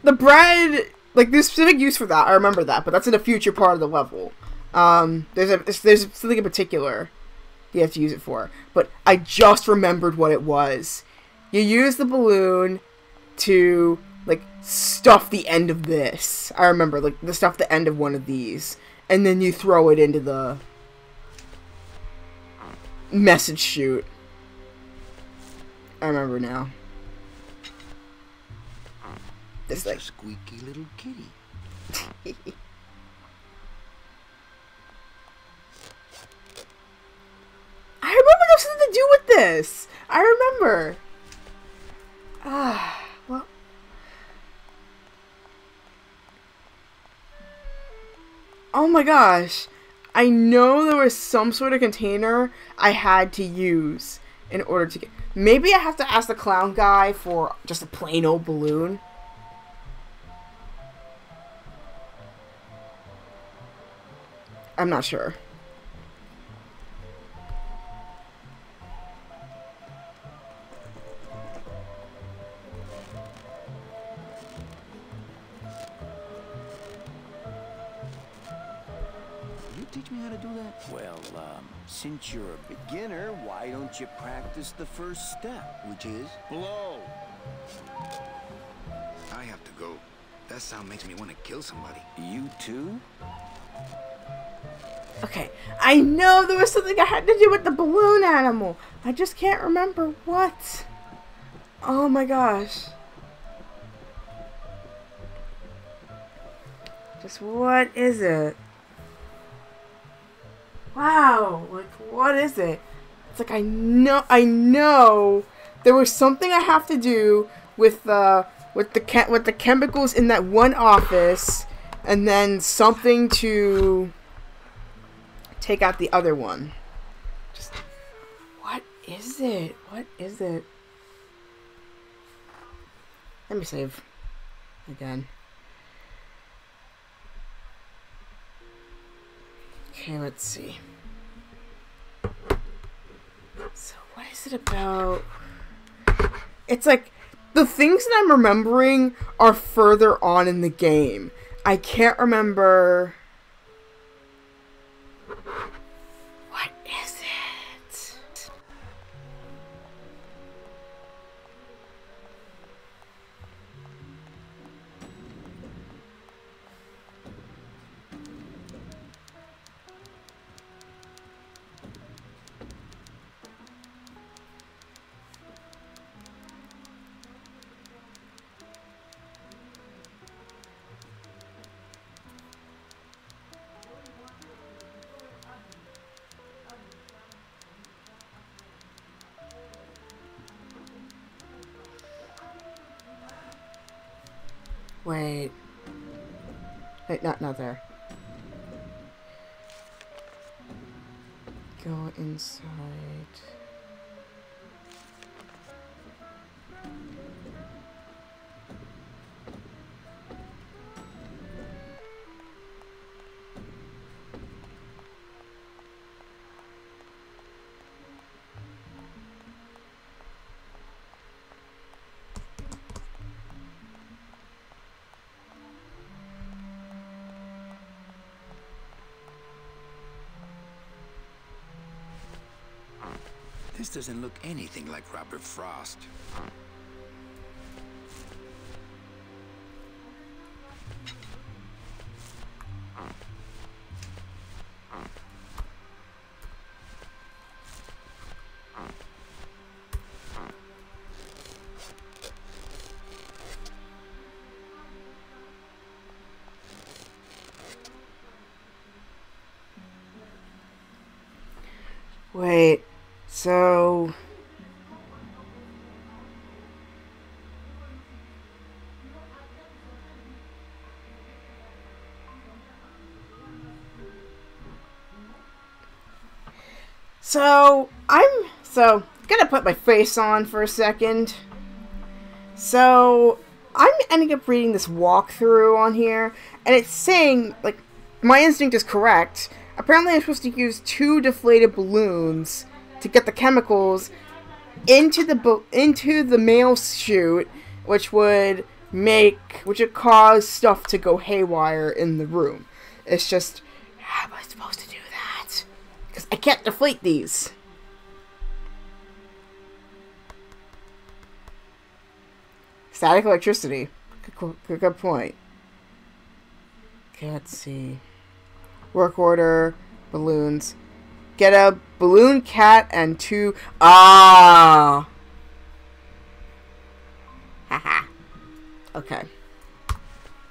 The bread, like, there's specific use for that. I remember that, but that's in a future part of the level. There's something in particular you have to use it for. But I just remembered what it was. You use the balloon to, like, stuff the end of this. I remember, like, the stuff the end of one of these. And then you throw it into the message chute. I remember now. It's like a squeaky little kitty. I remember there was something to do with this. I remember. Well. Oh my gosh. I know there was some sort of container I had to use in order to get... Maybe I have to ask the clown guy for just a plain old balloon. I'm not sure. You teach me how to do that? Well, since you're a beginner, why don't you practice the first step? Which is? Blow! I have to go. That sound makes me want to kill somebody. You too? Okay, I know there was something I had to do with the balloon animal. I just can't remember what. Oh my gosh. Just what is it? Wow, like what is it? It's like I know there was something I have to do with the chemicals in that one office, and then something to take out the other one. Just what is it? What is it? Let me save again. Okay, let's see. So what is it about? It's like the things that I'm remembering are further on in the game. I can't remember. What is it? Wait. Wait, not there. Go inside. This doesn't look anything like Robert Frost. Wait, so... I'm gonna put my face on for a second. So, I'm ending up reading this walkthrough on here, and it's saying, like, my instinct is correct. Apparently I'm supposed to use 2 deflated balloons to get the chemicals into the mail chute, which would cause stuff to go haywire in the room. It's just, how am I supposed to do that? Because I can't deflate these. Static electricity. Good point. Okay, let's see. Work order, balloons. Get a balloon cat and 2... Ah! Haha. Okay.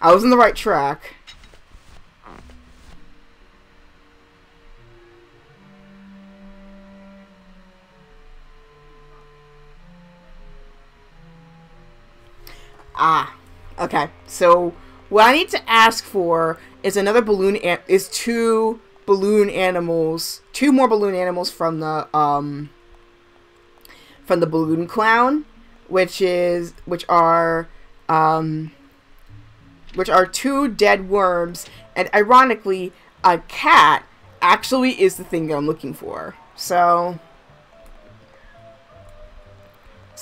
I was on the right track. Ah. Okay. So, what I need to ask for is another balloon... is 2 balloon animals... 2 more balloon animals from the balloon clown, which are 2 dead worms, and ironically, a cat actually is the thing that I'm looking for. So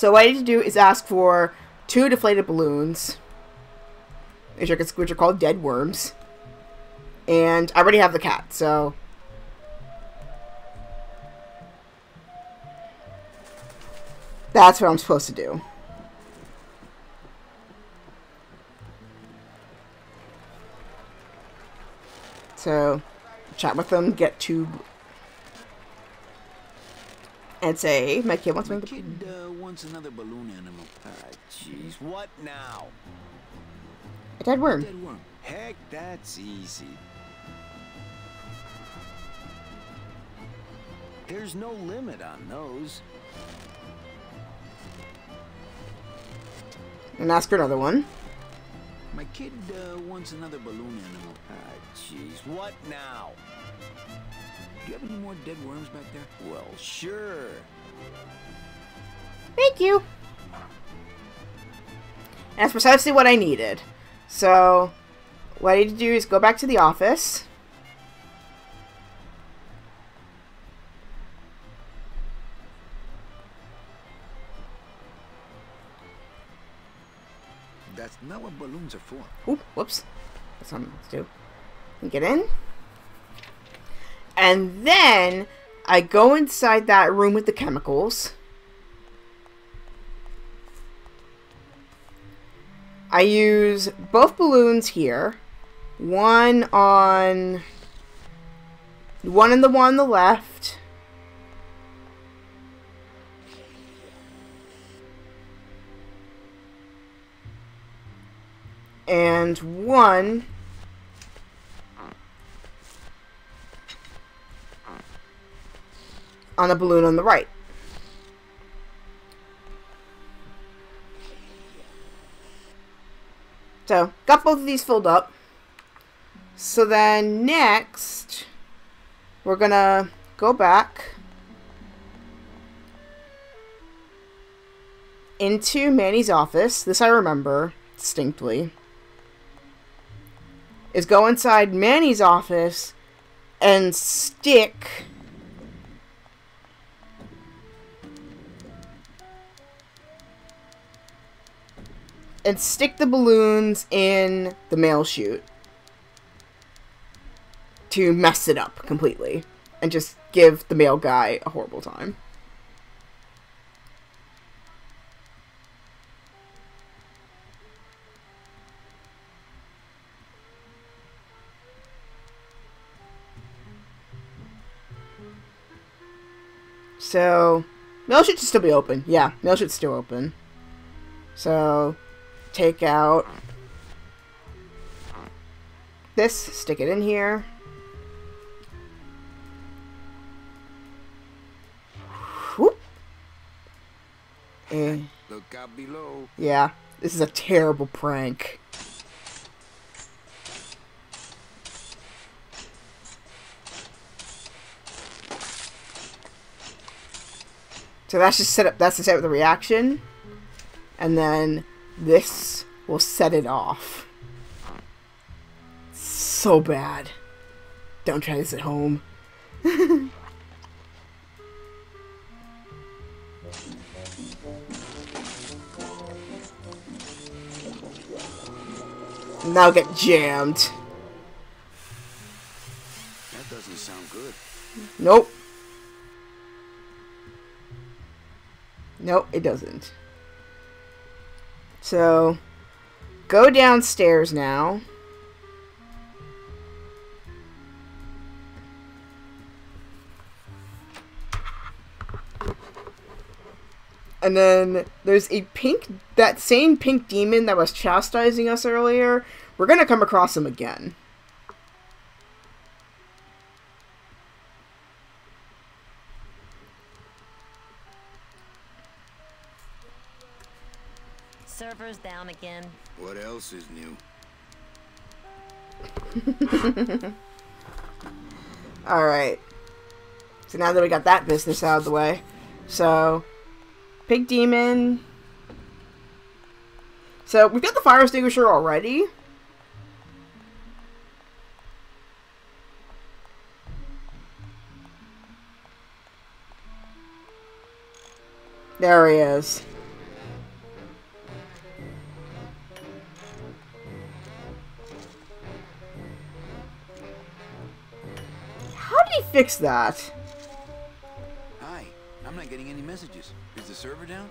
what I need to do is ask for 2 deflated balloons, which are called dead worms, and I already have the cat, so... That's what I'm supposed to do. So, chat with them, get 2... And say, my kid wants My kid wants another balloon animal. Jeez, what now? a dead worm. Dead worm. Heck, that's easy. There's no limit on those. And ask for another one. My kid wants another balloon animal. Jeez, what now? Do you have any more dead worms back there? Well, sure. Thank you. And that's precisely what I needed. So, what I need to do is go back to the office. That's not what balloons are for. Ooh, whoops. That's what I'm supposed to do. Get in. And then, I go inside that room with the chemicals. I use both balloons here. One in the one on the left. And one on the balloon on the right. So, got both of these filled up. So then next, we're gonna go back into Manny's office. This I remember distinctly. Is go inside Manny's office and stick the balloons in the mail chute to mess it up completely and just give the mail guy a horrible time. So, mail chute should still be open. Yeah, mail chute's still open. So, take out this, stick it in here. Whoop. And, Look out below. yeah, this is a terrible prank. So that's just set up, that's to set up the reaction. And then this will set it off. So bad. Don't try this at home. Now get jammed. That doesn't sound good. Nope. Nope, it doesn't. So, go downstairs now. And then there's a that same pink demon that was chastising us earlier. We're gonna come across him again. Server's down again. What else is new? Alright. So now that we got that business out of the way. So, pig demon. So, we've got the fire extinguisher already. There he is. How did he fix that? Hi, I'm not getting any messages. Is the server down?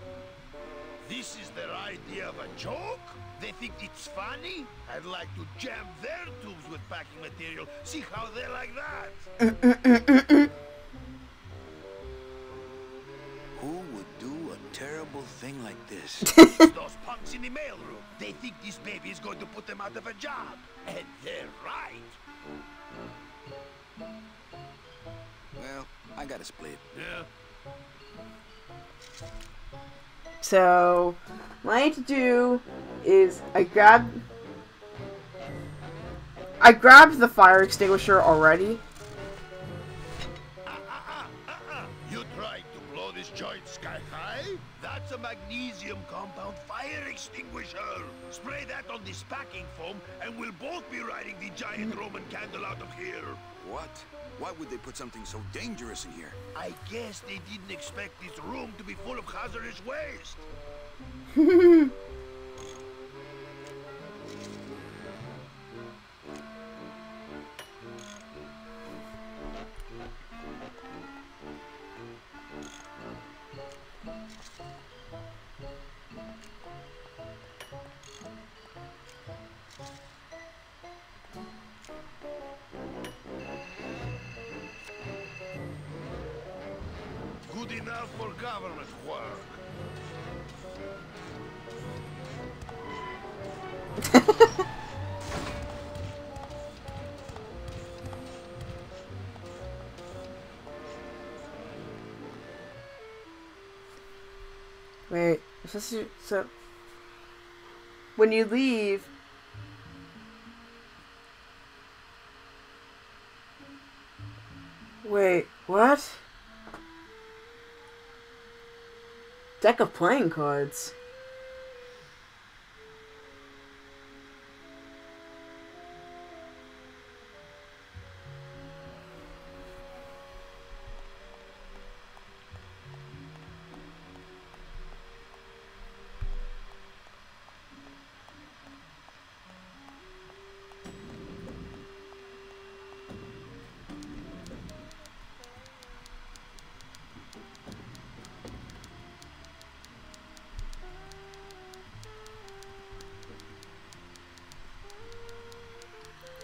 This is their idea of a joke? They think it's funny? I'd like to jam their tubes with packing material. See how they like that? Who would do a terrible thing like this? Those punks in the mailroom. They think this baby is going to put them out of a job. And they're right. Well, I gotta split. Yeah. So, what I need to do is I grabbed the fire extinguisher already. You tried to blow this joint sky high? That's a magnesium compound fire extinguisher. Spray that on this packing foam and we'll both be riding the giant Roman candle out of here. What? Why would they put something so dangerous in here? I guess they didn't expect this room to be full of hazardous waste. Good enough for government work. Wait, so when you leave, Wait, what? Deck of playing cards.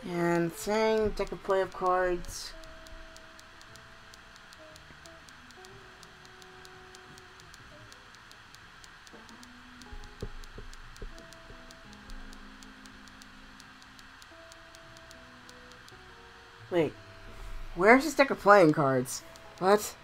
And saying deck of play of cards. Wait, where's this deck of playing cards? What?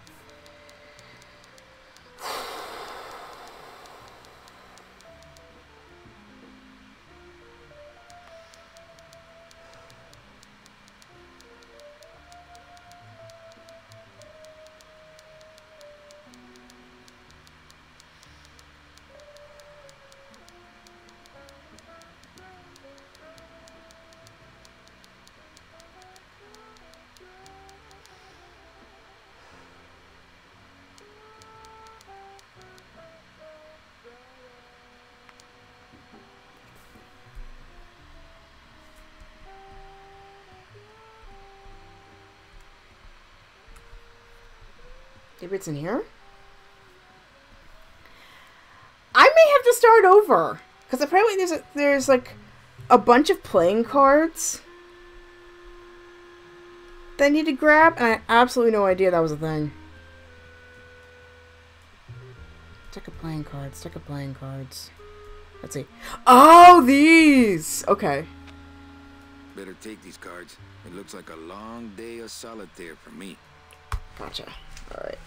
Maybe it's in here? I may have to start over. Because apparently there's like a bunch of playing cards that I need to grab, and I had absolutely no idea that was a thing. Deck of playing cards, deck of playing cards. Let's see. Oh, these! Okay. Better take these cards. It looks like a long day of solitaire for me. Gotcha. Alright.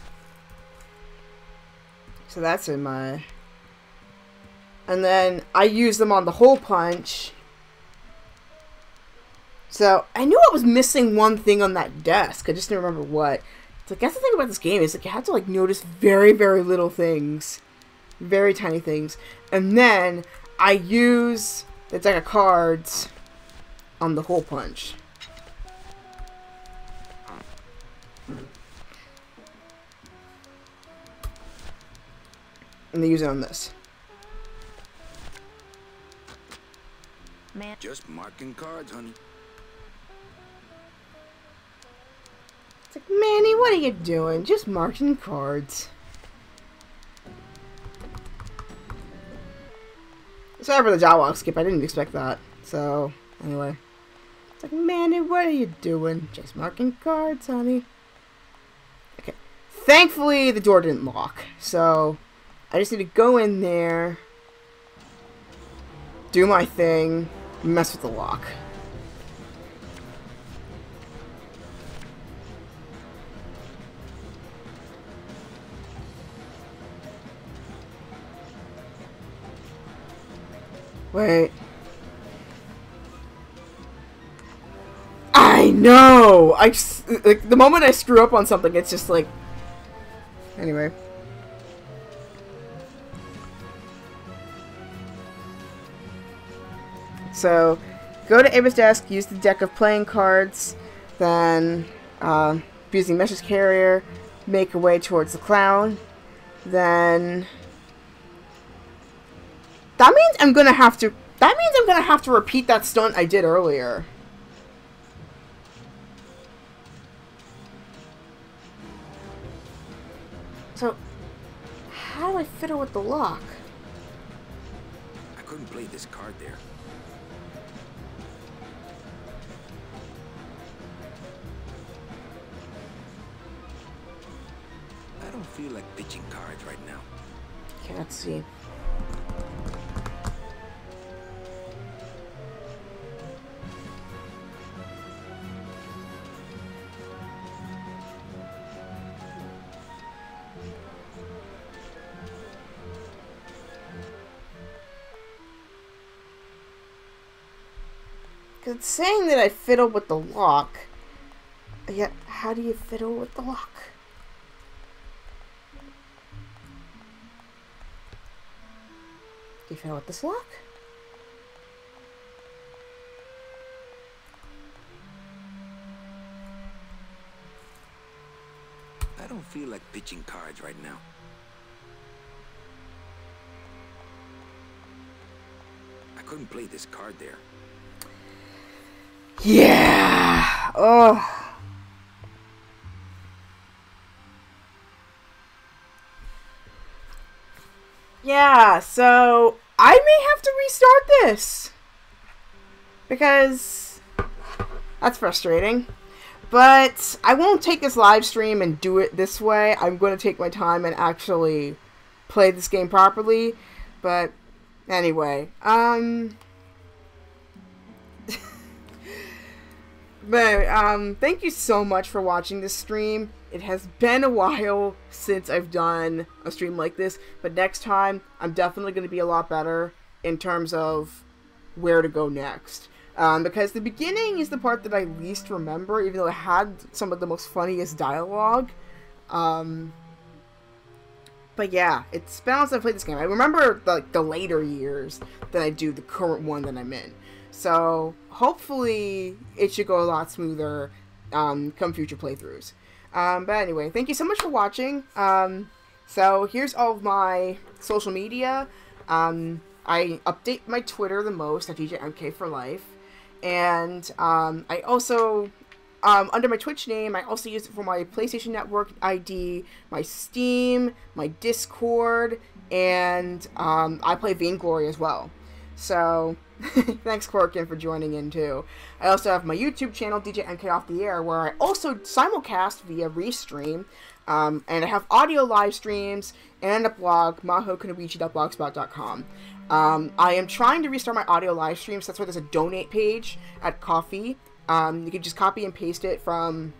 So that's in my... And then I use them on the hole punch. So I knew I was missing one thing on that desk. I just didn't remember what. It's like, that's the thing about this game, is like you have to like notice very, very little things. Very tiny things. And then I use the deck of cards on the hole punch. And they use it on this. Man. Just marking cards, honey. It's like, Manny, what are you doing? Just marking cards. Sorry for the jaw walk skip. I didn't expect that. So, anyway. It's like, Manny, what are you doing? Just marking cards, honey. Okay. Thankfully, the door didn't lock. So, I just need to go in there, do my thing, mess with the lock. Wait. I know! Like, the moment I screw up on something, it's just like... Anyway. So, go to Ava's desk, use the deck of playing cards, then, using message carrier, make your way towards the clown, then... That means I'm gonna have to repeat that stunt I did earlier. So, how do I fiddle with the lock? I couldn't play this card there. I don't feel like pitching cards right now. Okay, let's see. Because it's saying that I fiddled with the lock, Yeah, how do you fiddle with the lock? Do you fiddle with this lock? I don't feel like pitching cards right now. I couldn't play this card there. Yeah. Oh. Yeah, so I may have to restart this. Because that's frustrating. But I won't take this live stream and do it this way. I'm going to take my time and actually play this game properly. But anyway, thank you so much for watching this stream. It has been a while since I've done a stream like this, but next time I'm definitely going to be a lot better in terms of where to go next. Because the beginning is the part that I least remember, even though it had some of the most funniest dialogue. But yeah, it's been since I played this game. I remember the later years than I do the current one that I'm in. So hopefully it should go a lot smoother come future playthroughs. But anyway, thank you so much for watching. So here's all of my social media. I update my Twitter the most at DJMK for life. And I also, under my Twitch name, I also use it for my PlayStation Network ID, my Steam, my Discord, and I play Vainglory as well. So, thanks Corkin for joining in too. I also have my YouTube channel, DJMK Off the Air, where I also simulcast via Restream, and I have audio live streams, and a blog, mahokunoichi.blogspot.com. I am trying to restart my audio live streams. That's why there's a donate page at Ko-fi. You can just copy and paste it from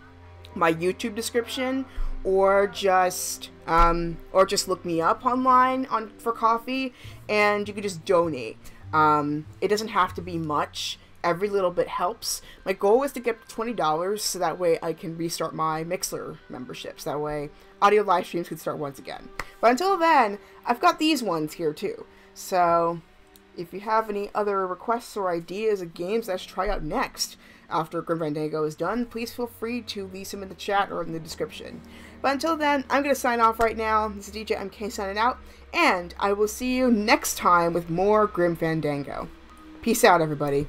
my YouTube description, or just look me up online for Ko-fi, and you can just donate. It doesn't have to be much. Every little bit helps. My goal is to get $20, so that way I can restart my Mixler memberships. That way audio live streams can start once again. But until then, I've got these ones here too. So, if you have any other requests or ideas of games that I should try out next after Grim Fandango is done, please feel free to leave them in the chat or in the description. But until then, I'm going to sign off right now. This is DJ MK signing out, and I will see you next time with more Grim Fandango. Peace out, everybody.